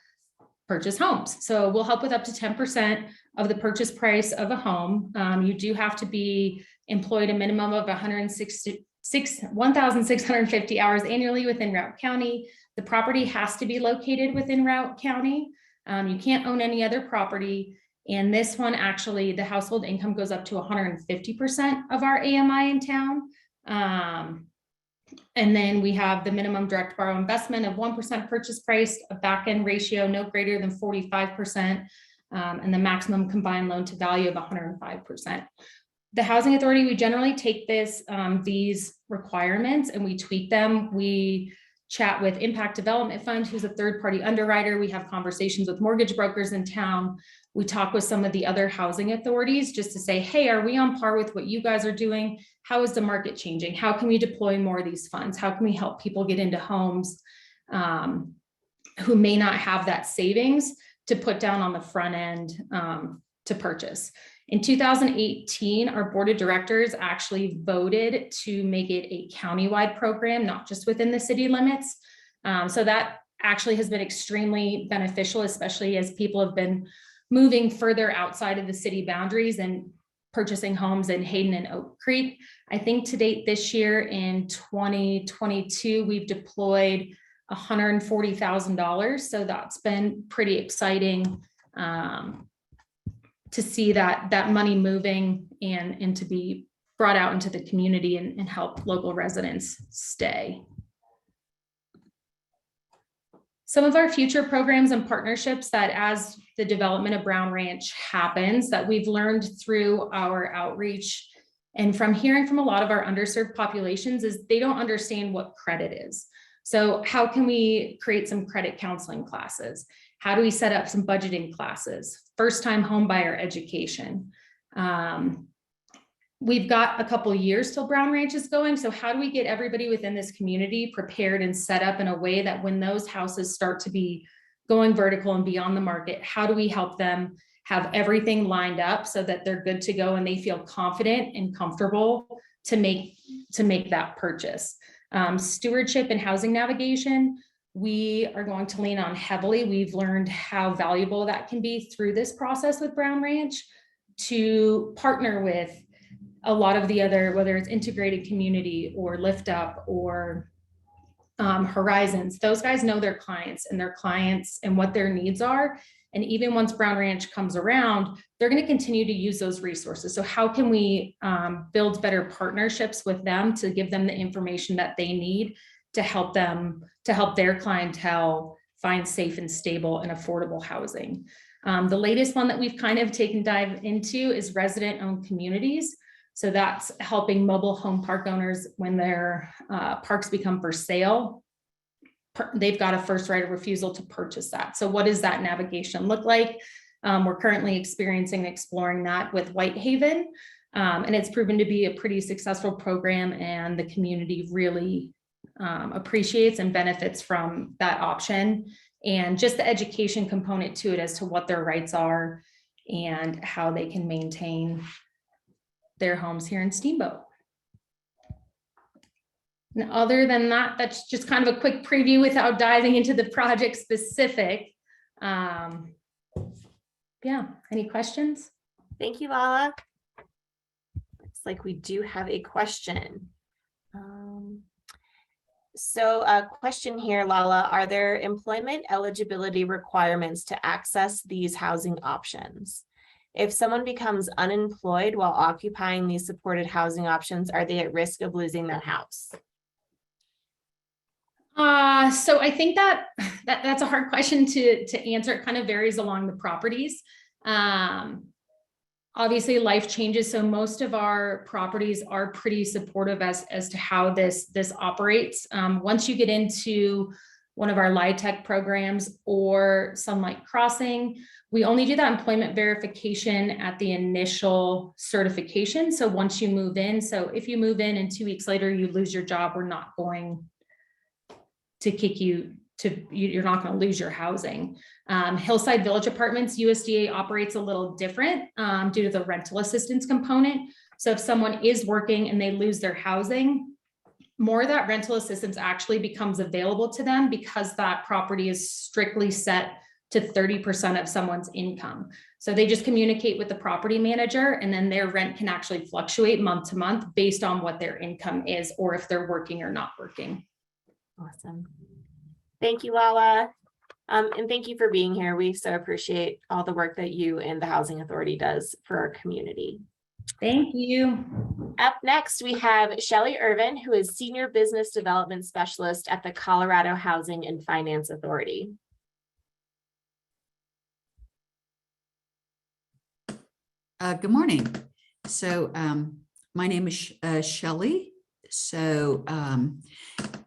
purchase homes. So we'll help with up to 10% of the purchase price of a home. You do have to be employed a minimum of 1,650 hours annually within Routt County. The property has to be located within Routt County. You can't own any other property. And this one, actually, the household income goes up to 150% of our AMI in town. And then we have the minimum direct borrow investment of 1% purchase price, a back-end ratio no greater than 45%, and the maximum combined loan to value of 105%. The Housing Authority, we generally take these requirements and we tweak them. We chat with Impact Development Fund, who's a third-party underwriter. We have conversations with mortgage brokers in town. We talk with some of the other housing authorities just to say, hey, are we on par with what you guys are doing? How is the market changing? How can we deploy more of these funds? How can we help people get into homes who may not have that savings to put down on the front end to purchase? In 2018, our board of directors actually voted to make it a countywide program, not just within the city limits. So that actually has been extremely beneficial, especially as people have been moving further outside of the city boundaries and purchasing homes in Hayden and Oak Creek. I think to date this year in 2022, we've deployed $140,000. So that's been pretty exciting to see that money moving and to be brought out into the community and help local residents stay. Some of our future programs and partnerships that as the development of Brown Ranch happens, that we've learned through our outreach and from hearing from a lot of our underserved populations is they don't understand what credit is. So how can we create some credit counseling classes? How do we set up some budgeting classes? First-time home buyer education. We've got a couple of years till Brown Ranch is going. So how do we get everybody within this community prepared and set up in a way that when those houses start to be going vertical and beyond the market, how do we help them have everything lined up so that they're good to go and they feel confident and comfortable to make that purchase? Stewardship and housing navigation, we are going to lean on heavily. We've learned how valuable that can be through this process with Brown Ranch to partner with a lot of the other, whether it's Integrated Community or Lift Up or Horizons. Those guys know their clients and what their needs are. And even once Brown Ranch comes around, they're going to continue to use those resources. So how can we build better partnerships with them to give them the information that they need to help their clientele find safe and stable and affordable housing? The latest one that we've kind of taken dive into is resident-owned communities. So that's helping mobile home park owners when their parks become for sale. They've got a first right of refusal to purchase that. So what does that navigation look like? We're currently exploring that with Whitehaven, and it's proven to be a pretty successful program, and the community really appreciates and benefits from that option and just the education component to it as to what their rights are and how they can maintain their homes here in Steamboat. And other than that, that's just kind of a quick preview without diving into the project specific. Yeah, any questions? Thank you, Lala. Looks like we do have a question. So a question here, Lala, are there employment eligibility requirements to access these housing options? If someone becomes unemployed while occupying these supported housing options, are they at risk of losing their house? So I think that's a hard question to answer. It kind of varies along the properties. Obviously life changes. So most of our properties are pretty supportive as to how this operates. Once you get into one of our LIHTC programs or Sunlight Crossing, we only do that employment verification at the initial certification. So once you move in, so if you move in and 2 weeks later you lose your job, we're not going to kick you to, you're not going to lose your housing. Hillside Village Apartments, USDA operates a little different due to the rental assistance component. So if someone is working and they lose their housing, more of that rental assistance actually becomes available to them because that property is strictly set to 30% of someone's income. So they just communicate with the property manager and then their rent can actually fluctuate month to month based on what their income is or if they're working or not working. Awesome. Thank you, Lala. And thank you for being here. We so appreciate all the work that you and the Housing Authority does for our community. Thank you. Up next, we have Shelley Irvin, who is Senior Business Development Specialist at the Colorado Housing and Finance Authority. Good morning. So my name is Shelley. So,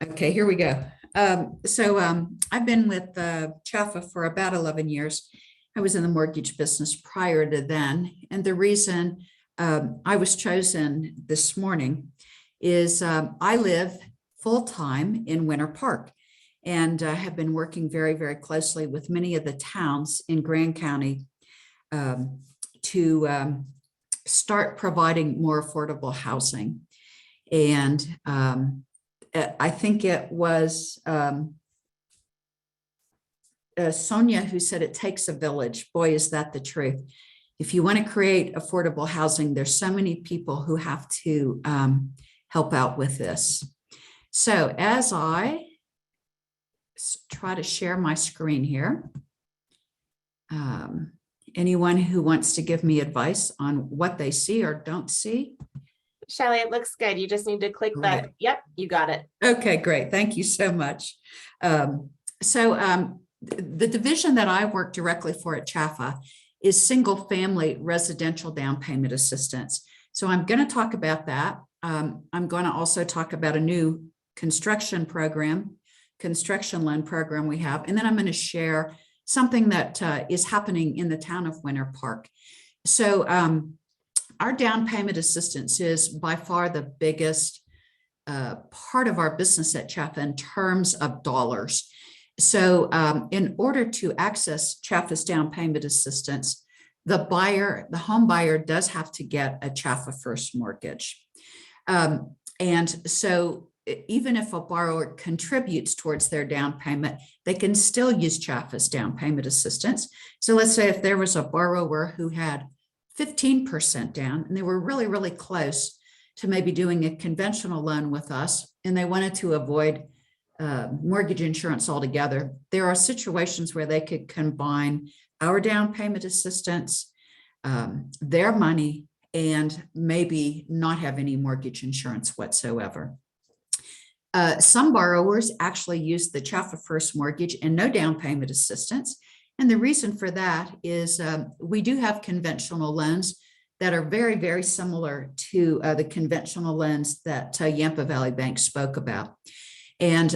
okay, here we go. I've been with CHFA for about 11 years. I was in the mortgage business prior to then. And the reason I was chosen this morning is I live full-time in Winter Park and have been working very, very closely with many of the towns in Grand County to start providing more affordable housing. And I think it was Sonia who said it takes a village. Boy, is that the truth. If you want to create affordable housing, there's so many people who have to help out with this. So as I try to share my screen here, anyone who wants to give me advice on what they see or don't see? Shelley, it looks good. You just need to click that. Yep, you got it. Okay, great. Thank you so much. The division that I work directly for at CHFA is single family residential down payment assistance. So I'm going to talk about that. I'm going to also talk about a new construction loan program we have. And then I'm going to share something that is happening in the town of Winter Park. So our down payment assistance is by far the biggest part of our business at CHFA in terms of dollars. So in order to access CHFA's down payment assistance, the home buyer does have to get a CHFA first mortgage. And so even if a borrower contributes towards their down payment, they can still use CHFA's down payment assistance. So let's say if there was a borrower who had 15% down and they were really, really close to maybe doing a conventional loan with us and they wanted to avoid mortgage insurance altogether, there are situations where they could combine our down payment assistance, their money, and maybe not have any mortgage insurance whatsoever. Some borrowers actually use the CHFA first mortgage and no down payment assistance. And the reason for that is we do have conventional loans that are very, very similar to the conventional loans that Yampa Valley Bank spoke about. And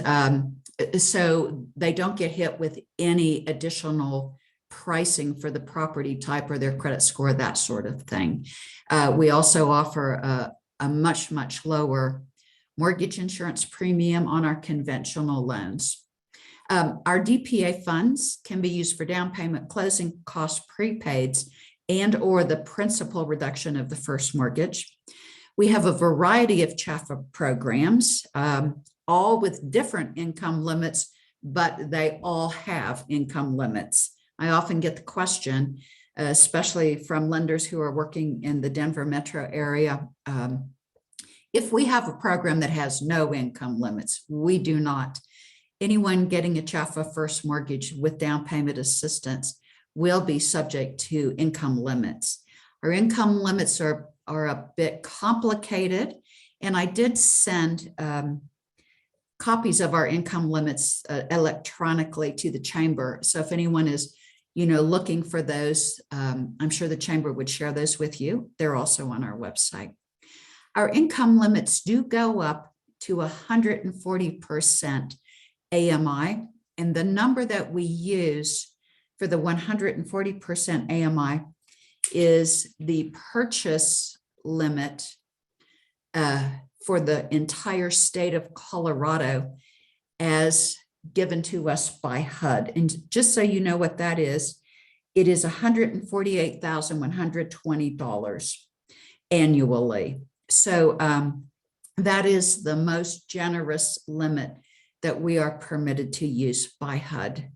so they don't get hit with any additional pricing for the property type or their credit score, that sort of thing. We also offer a much, much lower mortgage insurance premium on our conventional loans. Our DPA funds can be used for down payment, closing cost prepaids, and or the principal reduction of the first mortgage. We have a variety of CHFA programs, all with different income limits, but they all have income limits. I often get the question, especially from lenders who are working in the Denver metro area. If we have a program that has no income limits, we do not. Anyone getting a CHFA first mortgage with down payment assistance will be subject to income limits. Our income limits are a bit complicated, and I did send copies of our income limits electronically to the chamber. So if anyone is, looking for those, I'm sure the chamber would share those with you. They're also on our website. Our income limits do go up to 140% AMI, and the number that we use for the 140% AMI is the purchase limit for the entire state of Colorado as given to us by HUD. And just so you know what that is, it is $148,120 annually. So that is the most generous limit that we are permitted to use by HUD.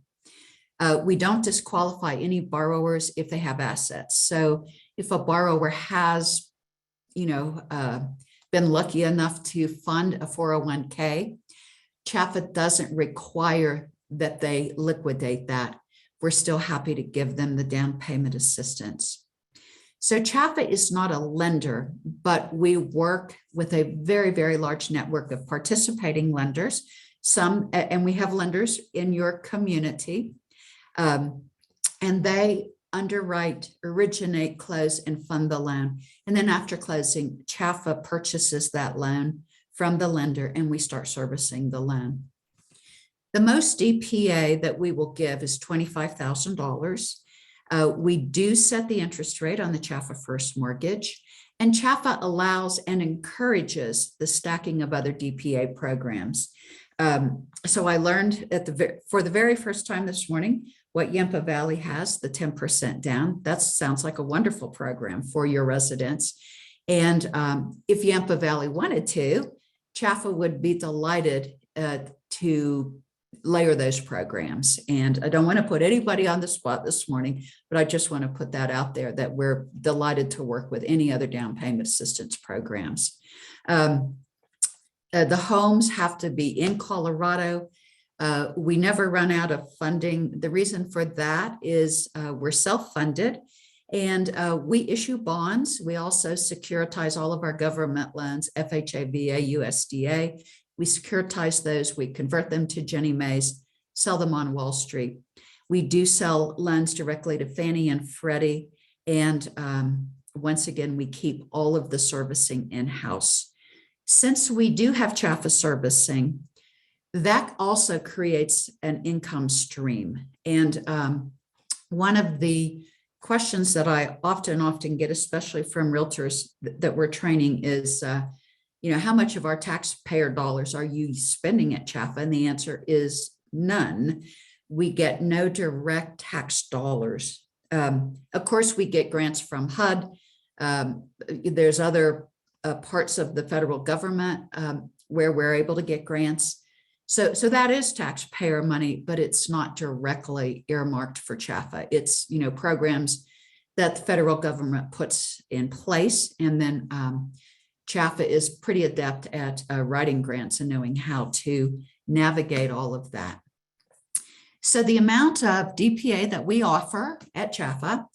We don't disqualify any borrowers if they have assets. So if a borrower has, been lucky enough to fund a 401k, CHFA doesn't require that they liquidate that. We're still happy to give them the down payment assistance. So CHFA is not a lender, but we work with a very, very large network of participating lenders. And we have lenders in your community, and they underwrite, originate, close, and fund the loan. And then after closing, CHFA purchases that loan from the lender, and we start servicing the loan. The most DPA that we will give is $25,000. We do set the interest rate on the CHFA first mortgage, and CHFA allows and encourages the stacking of other DPA programs. So I learned for the very first time this morning what Yampa Valley has, the 10% down. That sounds like a wonderful program for your residents. And if Yampa Valley wanted to, CHFA would be delighted to layer those programs. And I don't want to put anybody on the spot this morning, but I just want to put that out there that we're delighted to work with any other down payment assistance programs. The homes have to be in Colorado. We never run out of funding. The reason for that is we're self-funded, and we issue bonds. We also securitize all of our government loans, FHA, VA, USDA. We securitize those. We convert them to Ginnie Mae's, sell them on Wall Street. We do sell loans directly to Fannie and Freddie. And once again, we keep all of the servicing in-house. Since we do have CHFA servicing, that also creates an income stream. And one of the questions that I often get, especially from realtors that we're training, is, how much of our taxpayer dollars are you spending at CHFA? And the answer is none. We get no direct tax dollars. Of course, we get grants from HUD. There's other parts of the federal government where we're able to get grants. So that is taxpayer money, but it's not directly earmarked for CHFA. It's, programs that the federal government puts in place. And then CHFA is pretty adept at writing grants and knowing how to navigate all of that. So the amount of DPA that we offer at CHFA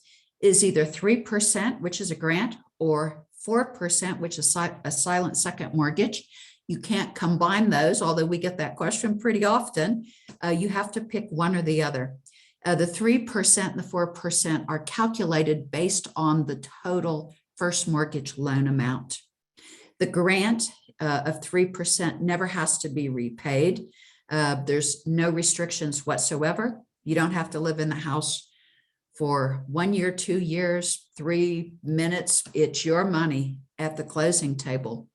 is either 3%, which is a grant, or 4%, which is a silent second mortgage. You can't combine those, although we get that question pretty often. You have to pick one or the other. The 3% and the 4% are calculated based on the total first mortgage loan amount. The grant of 3% never has to be repaid. There's no restrictions whatsoever. You don't have to live in the house for 1 year, 2 years, 3 minutes. It's your money at the closing table.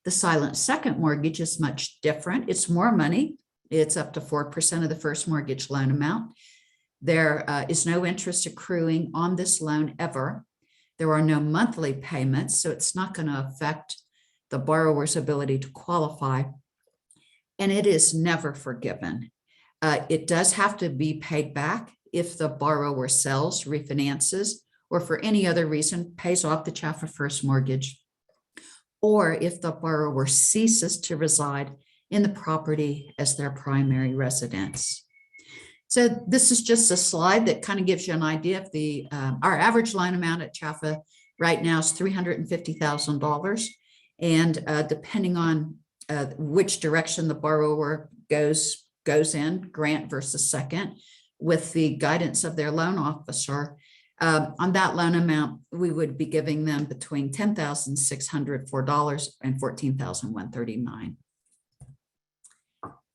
The silent second mortgage is much different. It's more money, It's up to 4% of the first mortgage loan amount. There is no interest accruing on this loan ever. There are no monthly payments, so it's not going to affect the borrower's ability to qualify. And it is never forgiven. It does have to be paid back if the borrower sells, refinances, or for any other reason pays off the Chaffa First mortgage, or if the borrower ceases to reside in the property as their primary residence. So this is just a slide that kind of gives you an idea of the, our average loan amount at Chaffa right now is $350,000. And depending on which direction the borrower goes in, grant versus second, with the guidance of their loan officer, on that loan amount, we would be giving them between $10,604 and $14,139.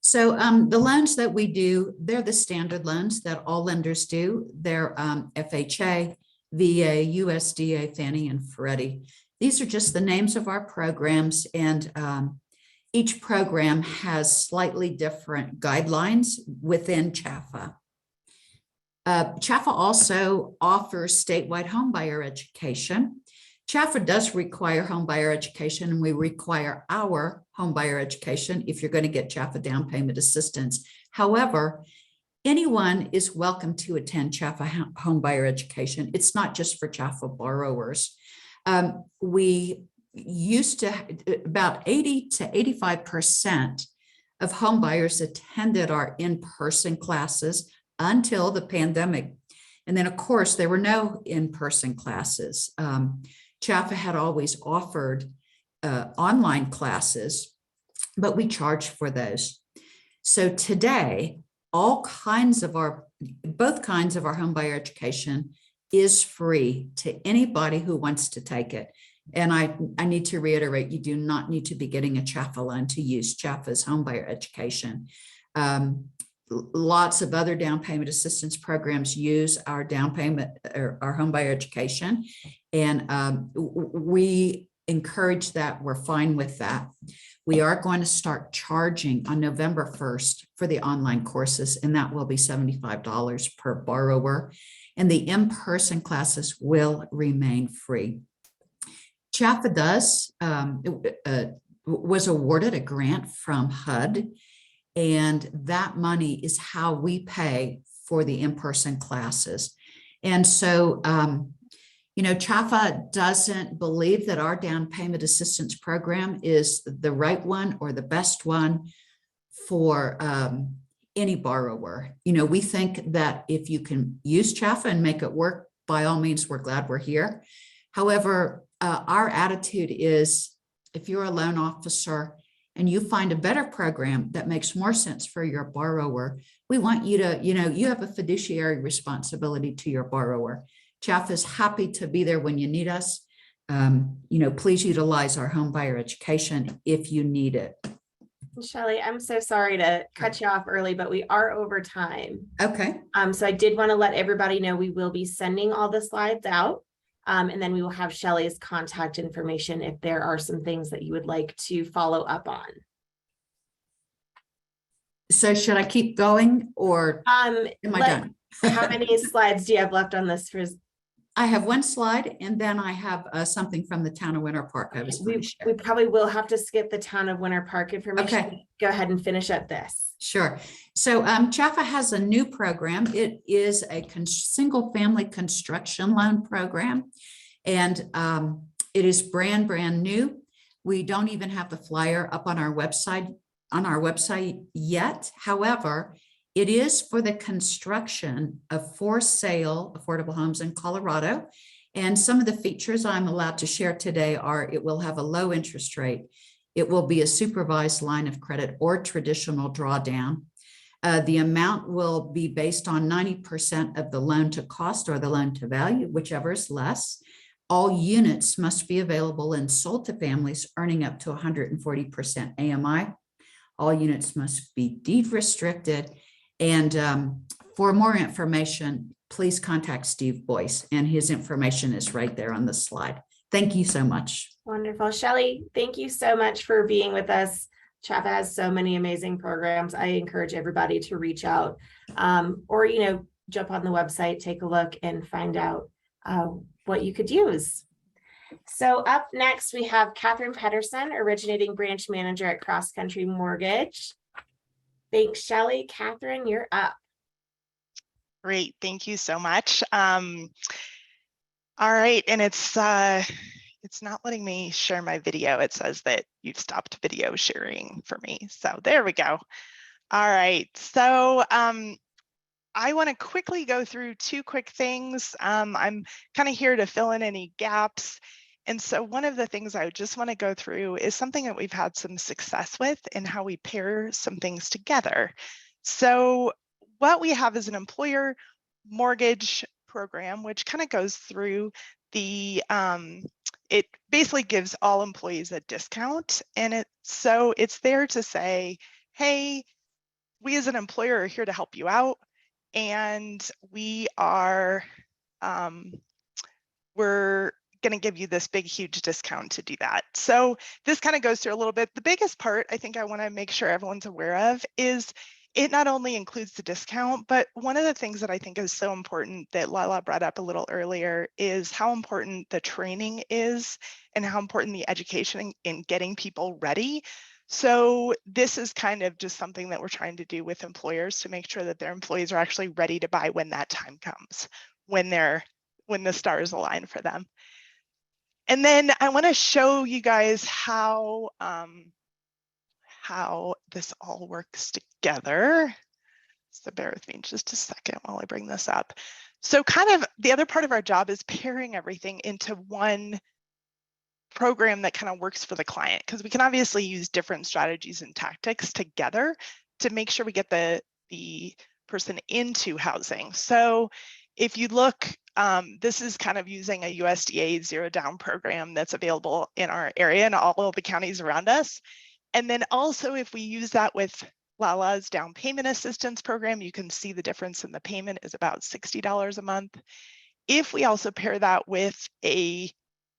So the loans that we do, they're the standard loans that all lenders do. They're FHA, VA, USDA, Fannie, and Freddie. These are just the names of our programs, and each program has slightly different guidelines within Chaffa. Chaffa also offers statewide homebuyer education. Chaffa does require homebuyer education, and we require our homebuyer education if you're going to get Chaffa down payment assistance. However, anyone is welcome to attend Chaffa homebuyer education. It's not just for Chaffa borrowers. We used to, about 80 to 85% of homebuyers attended our in-person classes until the pandemic. And then, of course, there were no in-person classes. Chaffa had always offered online classes, but we charged for those. So today, both kinds of our homebuyer education is free to anybody who wants to take it. And I need to reiterate, you do not need to be getting a Chaffa loan to use Chaffa's homebuyer education. Lots of other down payment assistance programs use our down payment or our homebuyer education. And we encourage that. We're fine with that. We are going to start charging on November 1st for the online courses, and that will be $75 per borrower. And the in-person classes will remain free. Chaffa was awarded a grant from HUD, and that money is how we pay for the in-person classes. And so, Chaffa doesn't believe that our down payment assistance program is the right one or the best one for any borrower. We think that if you can use Chaffa and make it work, by all means, we're glad we're here. However, our attitude is, if you're a loan officer and you find a better program that makes more sense for your borrower, we want you to, you have a fiduciary responsibility to your borrower. Chaffa is happy to be there when you need us. Please utilize our homebuyer education if you need it. Shelley, I'm so sorry to cut you off early, but we are over time. Okay. So I did want to let everybody know we will be sending all the slides out. And then we will have Shelley's contact information if there are some things that you would like to follow up on. So should I keep going, or am I done? How many slides do you have left on this? I have one slide, and then I have something from the town of Winter Park. I was going to share. We probably will have to skip the town of Winter Park information. Okay. Go ahead and finish up this. Sure. So Chaffa has a new program. It is a single family construction loan program, and it is brand new. We don't even have the flyer up on our website yet. However, it is for the construction of for sale affordable homes in Colorado. And some of the features I'm allowed to share today are: it will have a low interest rate. It will be a supervised line of credit or traditional drawdown. The amount will be based on 90% of the loan to cost or the loan to value, whichever is less. All units must be available and sold to families earning up to 140% AMI. All units must be deed restricted. And for more information, please contact Steve Boyce, and his information is right there on the slide. Thank you so much. Wonderful. Shelley, thank you so much for being with us Chava has so many amazing programs. I encourage everybody to reach out, or, jump on the website, take a look and find out what you could use. So up next, we have Catherine Pedersen, originating branch manager at Cross Country Mortgage. Thanks, Shelley. Catherine, you're up. Great, thank you so much. All right, and it's not letting me share my video. It says that you've stopped video sharing for me. So there we go. All right, so I want to quickly go through two quick things. I'm kind of here to fill in any gaps. And so one of the things I just want to go through is something that we've had some success with and how we pair some things together. So what we have is an employer mortgage program, which kind of goes through the, it basically gives all employees a discount. And it's there to say, hey, we as an employer are here to help you out. And we are, we're going to give you this big, huge discount to do that. So this kind of goes through a little bit. The biggest part I think I want to make sure everyone's aware of is it not only includes the discount, but one of the things that I think is so important that Lala brought up a little earlier is how important the training is and how important the education in getting people ready. So this is kind of just something that we're trying to do with employers to make sure that their employees are actually ready to buy when that time comes, when the stars align for them. And then I want to show you guys how this all works together. So bear with me just a second while I bring this up. So kind of the other part of our job is pairing everything into one program that kind of works for the client, because we can obviously use different strategies and tactics together to make sure we get the person into housing. So if you look, this is kind of using a USDA zero down program that's available in our area and all of the counties around us. And then also if we use that with Lala's down payment assistance program, you can see the difference in the payment is about $60 a month. If we also pair that with a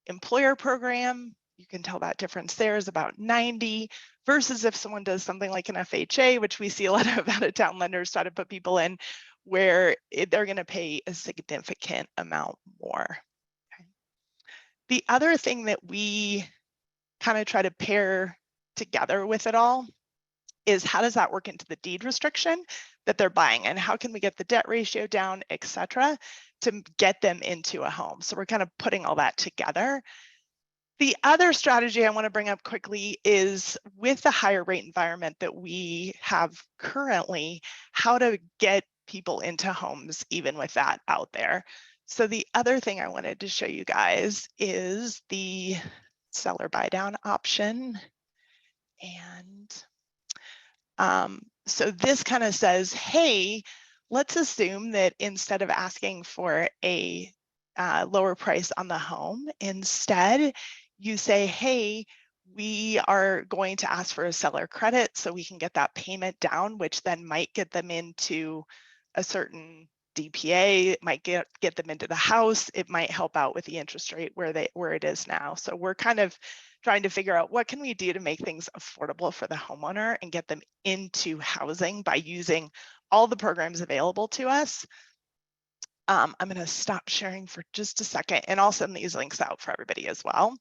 employer program, you can tell that difference there is about 90 versus if someone does something like an FHA, which we see a lot of out of town lenders try to put people in where they're going to pay a significant amount more. Okay. The other thing that we kind of try to pair together with it all is how does that work into the deed restriction that they're buying and how can we get the debt ratio down, et cetera, to get them into a home. So we're kind of putting all that together. The other strategy I want to bring up quickly is with the higher rate environment that we have currently, how to get people into homes even with that out there. So the other thing I wanted to show you guys is the seller buy down option. And so this kind of says, hey, let's assume that instead of asking for a lower price on the home, instead you say, hey, we are going to ask for a seller credit so we can get that payment down, which then might get them into a certain DPA, it might get them into the house. It might help out with the interest rate where it is now. So we're kind of trying to figure out what can we do to make things affordable for the homeowner and get them into housing by using all the programs available to us. I'm going to stop sharing for just a second and I'll send these links out for everybody as well.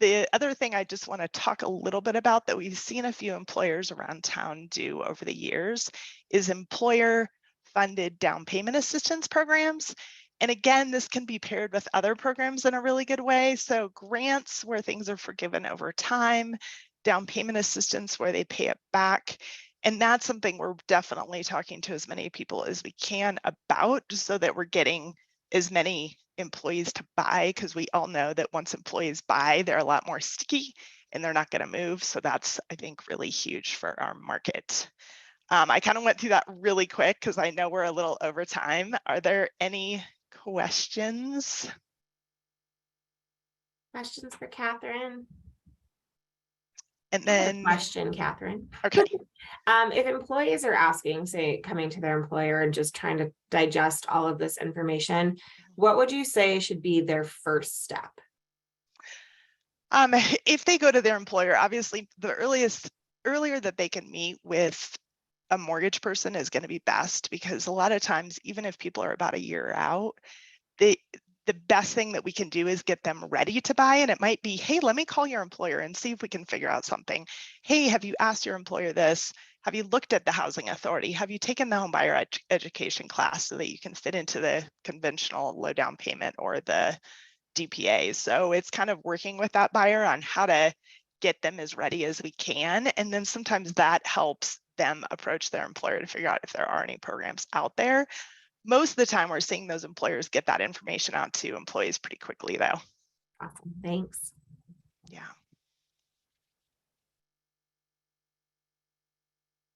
The other thing I just want to talk a little bit about that we've seen a few employers around town do over the years is employer funded down payment assistance programs. And again, this can be paired with other programs in a really good way. So grants where things are forgiven over time, down payment assistance where they pay it back. And that's something we're definitely talking to as many people as we can about so that we're getting as many employees to buy, because we all know that once employees buy, they're a lot more sticky and they're not going to move. So that's, I think, really huge for our market. I kind of went through that really quick because I know we're a little over time. Are there any questions? Questions for Catherine? And I have a then, question, Catherine. okay. If employees are asking, say, coming to their employer and just trying to digest all of this information, what would you say should be their first step? If they go to their employer, obviously the earlier that they can meet with a mortgage person is going to be best, because a lot of times, even if people are about a year out, the best thing that we can do is get them ready to buy. And it might be, hey, let me call your employer and see if we can figure out something. Hey, have you asked your employer this? Have you looked at the housing authority? Have you taken the home buyer education class so that you can fit into the conventional low down payment or the DPA? So it's kind of working with that buyer on how to get them as ready as we can. And then sometimes that helps them approach their employer to figure out if there are any programs out there. Most of the time, we're seeing those employers get that information out to employees pretty quickly, though. Awesome, thanks. Yeah.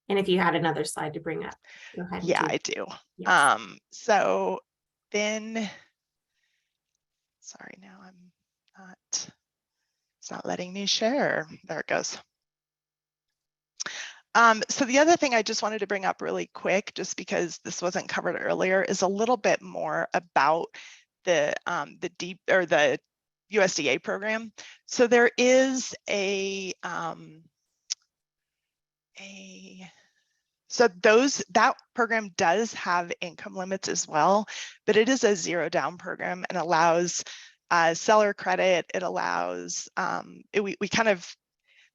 And if you had another slide to bring up, go ahead. Yeah, too. I do. Yes. So then, sorry, now I'm not, it's not letting me share. There it goes. So the other thing I just wanted to bring up really quick, just because this wasn't covered earlier, is a little bit more about the USDA program. So there is that program does have income limits as well, but it is a zero down program and allows seller credit. It allows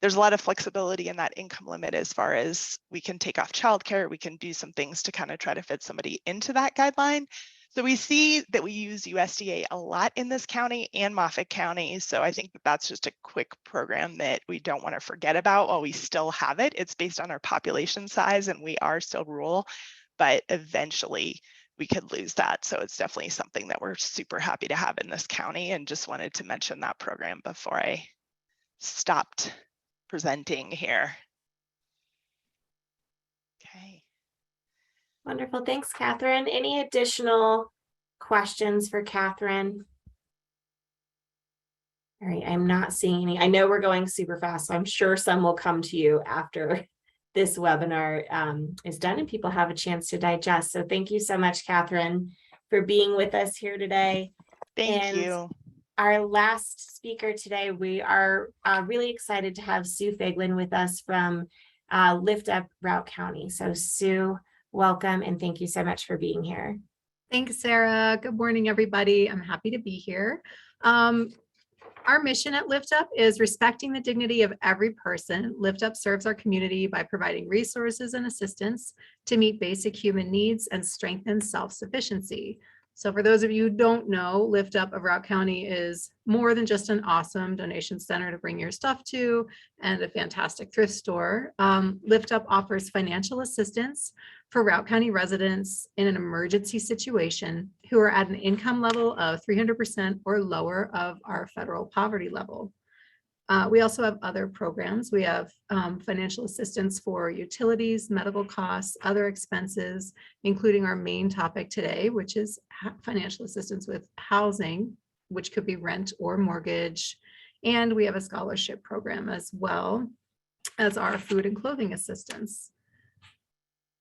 there's a lot of flexibility in that income limit, as far as we can take off childcare, we can do some things to kind of try to fit somebody into that guideline. So we see that we use USDA a lot in this county and Moffat County. So I think that that's just a quick program that we don't want to forget about while we still have it. It's based on our population size and we are still rural, but eventually we could lose that. So it's definitely something that we're super happy to have in this county, and just wanted to mention that program before I stopped presenting here. Okay. Wonderful. Thanks, Catherine. Any additional questions for Catherine? All right, I'm not seeing any. I know we're going super fast, so I'm sure some will come to you after this webinar is done and people have a chance to digest. So thank you so much, Catherine, for being with us here today. Thank you. Our last speaker today, we are really excited to have Sue Faglin with us from Lift Up Routt County. So Sue, welcome, and thank you so much for being here. Thanks, Sarah. Good morning, everybody. I'm happy to be here. Our mission at Lift Up is respecting the dignity of every person. Lift Up serves our community by providing resources and assistance to meet basic human needs and strengthen self-sufficiency. So for those of you who don't know, Lift Up of Routt County is more than just an awesome donation center to bring your stuff to and a fantastic thrift store. Lift Up offers financial assistance for Routt County residents in an emergency situation who are at an income level of 300% or lower of our federal poverty level. We also have other programs. We have financial assistance for utilities, medical costs, other expenses, including our main topic today, which is financial assistance with housing, which could be rent or mortgage. And we have a scholarship program as well as our food and clothing assistance.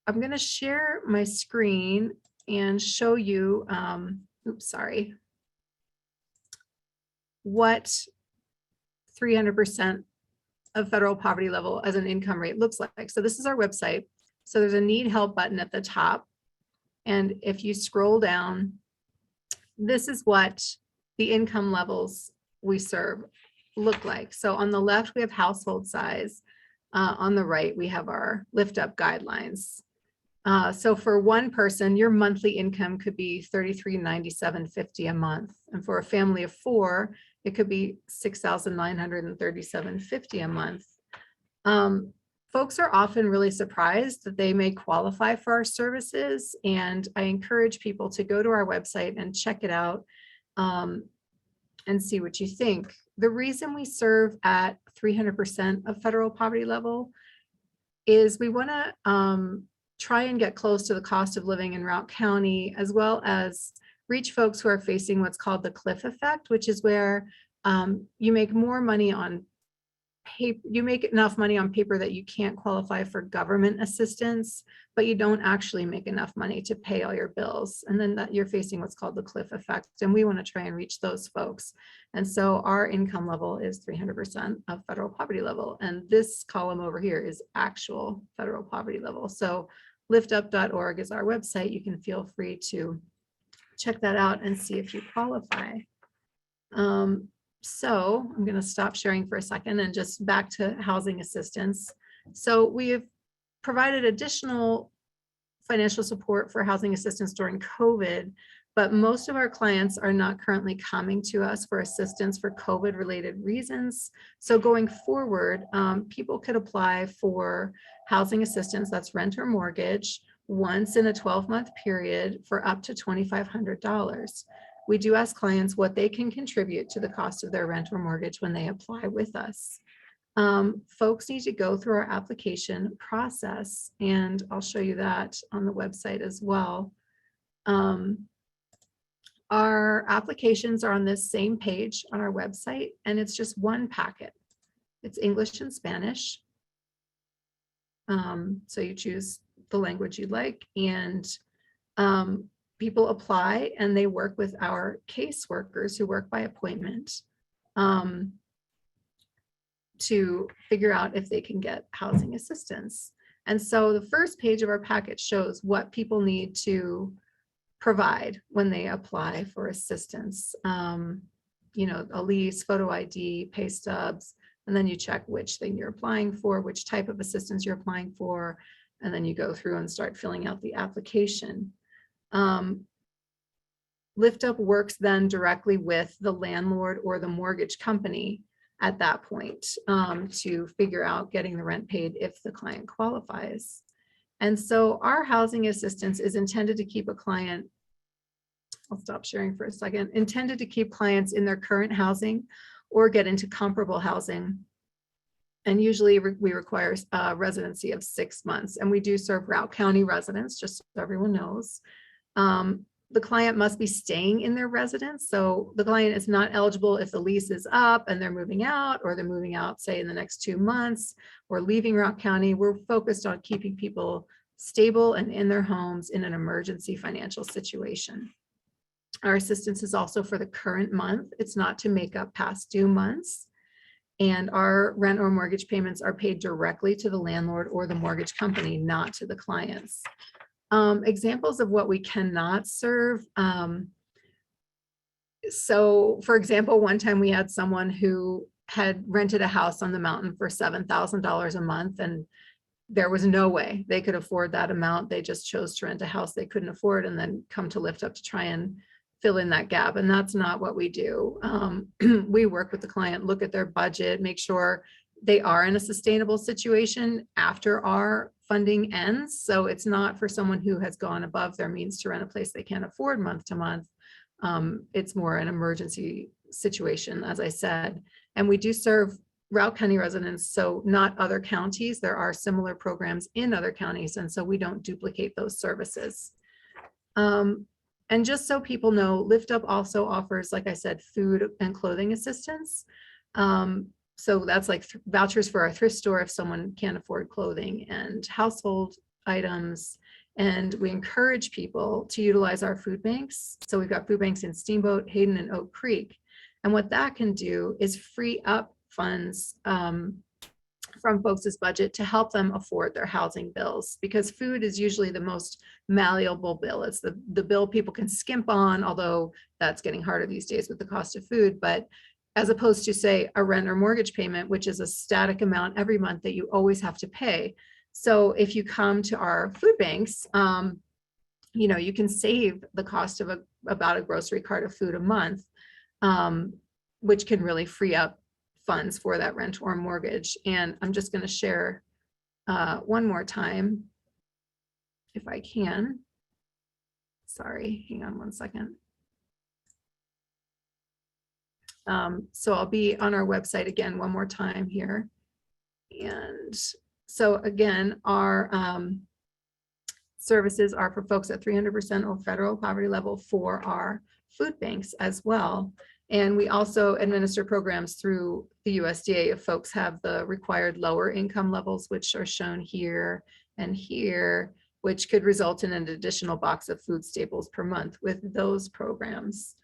I'm going to share my screen and show you, what 300% of federal poverty level as an income rate looks like. So this is our website. So there's a need help button at the top. And if you scroll down, this is what the income levels we serve look like. So on the left, we have household size. On the right, we have our Lift Up guidelines. So for one person, your monthly income could be $3397.50 a month. And for a family of four, it could be $6,937.50 a month. Folks are often really surprised that they may qualify for our services. And I encourage people to go to our website and check it out and see what you think. The reason we serve at 300% of federal poverty level is we want to try and get close to the cost of living in Routt County, as well as reach folks who are facing what's called the cliff effect, which is where you make more money on you make enough money on paper that you can't qualify for government assistance, but you don't actually make enough money to pay all your bills. And then that you're facing what's called the cliff effect. And we want to try and reach those folks. And so our income level is 300% of federal poverty level. And this column over here is actual federal poverty level. So liftup.org is our website. You can feel free to check that out and see if you qualify. So I'm going to stop sharing for a second and just back to housing assistance. So we have provided additional financial support for housing assistance during COVID, but most of our clients are not currently coming to us for assistance for COVID related reasons. So going forward, people could apply for housing assistance, that's rent or mortgage, once in a 12-month period for up to $2,500. We do ask clients what they can contribute to the cost of their rent or mortgage when they apply with us. Folks need to go through our application process, and I'll show you that on the website as well. Our applications are on this same page on our website, and it's just one packet. It's English and Spanish. So you choose the language you'd like, and people apply and they work with our caseworkers who work by appointment to figure out if they can get housing assistance. And so the first page of our packet shows what people need to provide when they apply for assistance. You know, a lease, photo ID, pay stubs, and then you check which thing you're applying for, which type of assistance you're applying for, and then you go through and start filling out the application. LiftUp works then directly with the landlord or the mortgage company at that point to figure out getting the rent paid if the client qualifies. And so our housing assistance is intended to keep a client, I'll stop sharing for a second, intended to keep clients in their current housing or get into comparable housing. And usually we require a residency of 6 months, and we do serve Routt County residents, just so everyone knows. The client must be staying in their residence. So the client is not eligible if the lease is up and they're moving out, or they're moving out, say, in the next 2 months, or leaving Routt County. We're focused on keeping people stable and in their homes in an emergency financial situation. Our assistance is also for the current month. It's not to make up past due months. And our rent or mortgage payments are paid directly to the landlord or the mortgage company, not to the clients. Examples of what we cannot serve. So for example, one time we had someone who had rented a house on the mountain for $7,000 a month, and there was no way they could afford that amount. They just chose to rent a house they couldn't afford and then come to LiftUp to try and fill in that gap. And that's not what we do. We work with the client, look at their budget, make sure they are in a sustainable situation after our funding ends. So it's not for someone who has gone above their means to rent a place they can't afford month to month. It's more an emergency situation, as I said. And we do serve Routt County residents, so not other counties. There are similar programs in other counties, and so we don't duplicate those services. And just so people know, LiftUp also offers, like I said, food and clothing assistance. So that's like vouchers for our thrift store if someone can't afford clothing, and household items. And we encourage people to utilize our food banks. So we've got food banks in Steamboat, Hayden, and Oak Creek. And what that can do is free up funds from folks' budget to help them afford their housing bills, because food is usually the most malleable bill. It's the bill people can skimp on, although that's getting harder these days with the cost of food. But as opposed to, say, a rent or mortgage payment, which is a static amount every month that you always have to pay. So if you come to our food banks, you know, you can save the cost of about a grocery cart of food a month, which can really free up funds for that rent or mortgage. And I'm just going to share one more time, if I can. Sorry, hang on one second. So I'll be on our website again one more time here. And so again, our services are for folks at 300% or federal poverty level for our food banks as well. And we also administer programs through the USDA if folks have the required lower income levels, which are shown here and here, which could result in an additional box of food staples per month with those programs.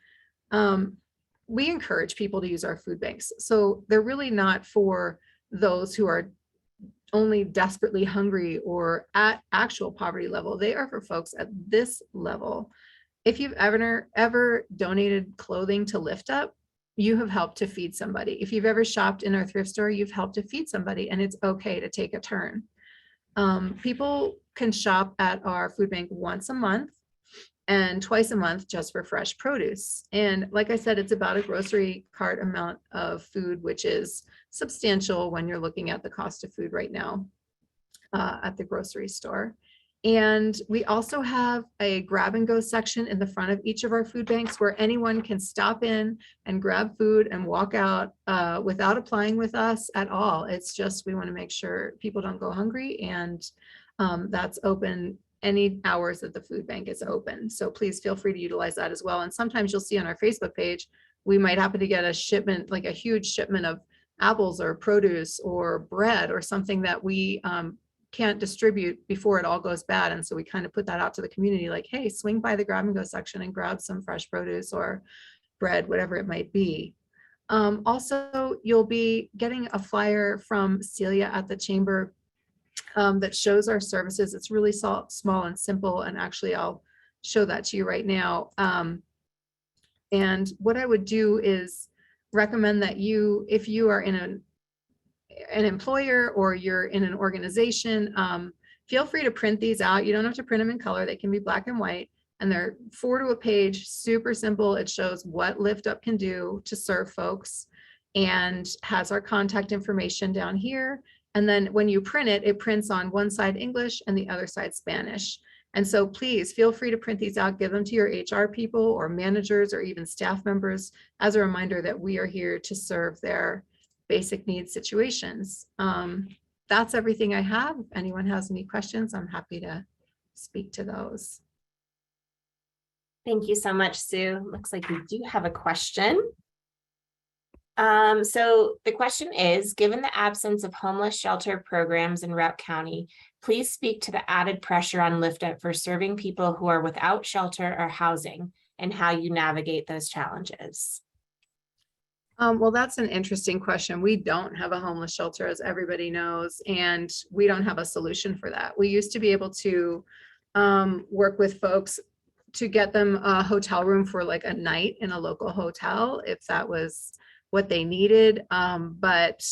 We encourage people to use our food banks. So they're really not for those who are only desperately hungry or at actual poverty level. They are for folks at this level. If you've ever donated clothing to Lift Up, you have helped to feed somebody. If you've ever shopped in our thrift store, you've helped to feed somebody, and it's okay to take a turn. People can shop at our food bank once a month and twice a month just for fresh produce. And like I said, it's about a grocery cart amount of food, which is substantial when you're looking at the cost of food right now at the grocery store. And we also have a grab and go section in the front of each of our food banks where anyone can stop in and grab food and walk out without applying with us at all. It's just, we want to make sure people don't go hungry, and that's open any hours that the food bank is open. So please feel free to utilize that as well. And sometimes you'll see on our Facebook page, we might happen to get a shipment, like a huge shipment of apples or produce or bread or something that we can't distribute before it all goes bad. And so we kind of put that out to the community like, hey, swing by the grab and go section and grab some fresh produce or bread, whatever it might be. Also, you'll be getting a flyer from Celia at the chamber that shows our services. It's really small and simple. And actually, I'll show that to you right now. And what I would do is recommend that you, if you are in an employer or you're in an organization, feel free to print these out. You don't have to print them in color. They can be black and white, and they're 4 to a page, super simple. It shows what Lift Up can do to serve folks and has our contact information down here. And then when you print it, it prints on one side English and the other side Spanish. And so please feel free to print these out, give them to your HR people or managers or even staff members as a reminder that we are here to serve their basic needs situations. That's everything I have. If anyone has any questions, I'm happy to speak to those. Thank you so much, Sue. Looks like we do have a question. So the question is, given the absence of homeless shelter programs in Routt County, please speak to the added pressure on Lift Up for serving people who are without shelter or housing and how you navigate those challenges. Well, that's an interesting question. We don't have a homeless shelter, as everybody knows, and we don't have a solution for that. We used to be able to work with folks to get them a hotel room for like a night in a local hotel, if that was what they needed. But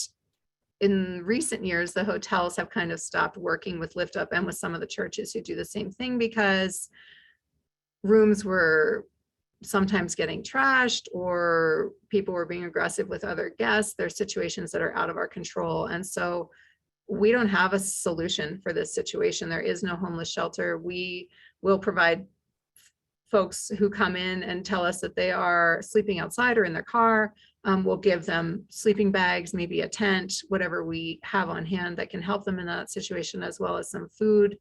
in recent years, the hotels have kind of stopped working with Lift Up and with some of the churches who do the same thing, because rooms were sometimes getting trashed or people were being aggressive with other guests. There's situations that are out of our control. And so we don't have a solution for this situation. There is no homeless shelter. We will provide folks who come in and tell us that they are sleeping outside or in their car. We'll give them sleeping bags, maybe a tent, whatever we have on hand that can help them in that situation, as well as some food.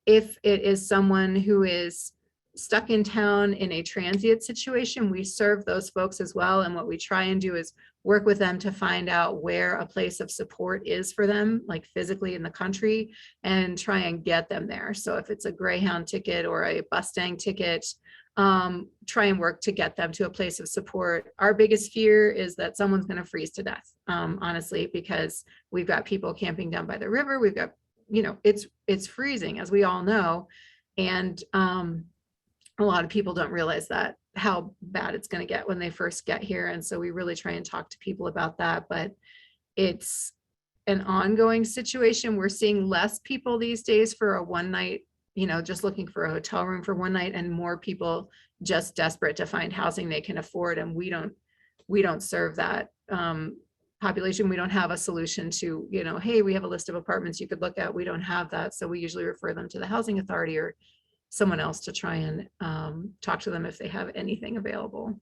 If it is someone who is stuck in town in a transient situation, we serve those folks as well. And what we try and do is work with them to find out where a place of support is for them, like physically in the country, and try and get them there. So if it's a Greyhound ticket or a Mustang ticket, try and work to get them to a place of support. Our biggest fear is that someone's going to freeze to death, honestly, because we've got people camping down by the river. We've got, it's freezing, as we all know. And a lot of people don't realize that, how bad it's going to get when they first get here. And so we really try and talk to people about that, but it's an ongoing situation. We're seeing less people these days for a one night, just looking for a hotel room for one night, and more people just desperate to find housing they can afford. And we don't serve that population. We don't have a solution to, hey, we have a list of apartments you could look at. We don't have that. So we usually refer them to the housing authority or someone else to try and talk to them if they have anything available.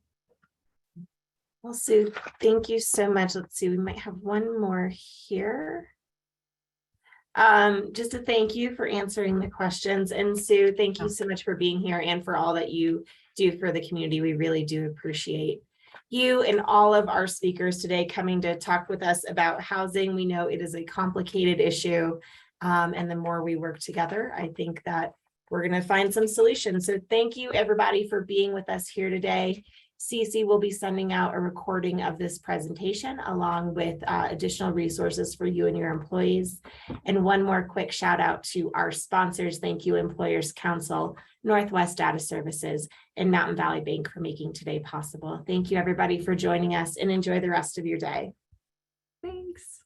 Well, Sue, thank you so much. Let's see, we might have one more here. Just to thank you for answering the questions. And Sue, thank you so much for being here and for all that you do for the community. We really do appreciate you and all of our speakers today coming to talk with us about housing. We know it is a complicated issue. And the more we work together, I think that we're going to find some solutions. So thank you, everybody, for being with us here today. Cece will be sending out a recording of this presentation along with additional resources for you and your employees. And one more quick shout out to our sponsors. Thank you, Employers Council, Northwest Data Services, and Mountain Valley Bank for making today possible. Thank you, everybody, for joining us, and enjoy the rest of your day. Thanks.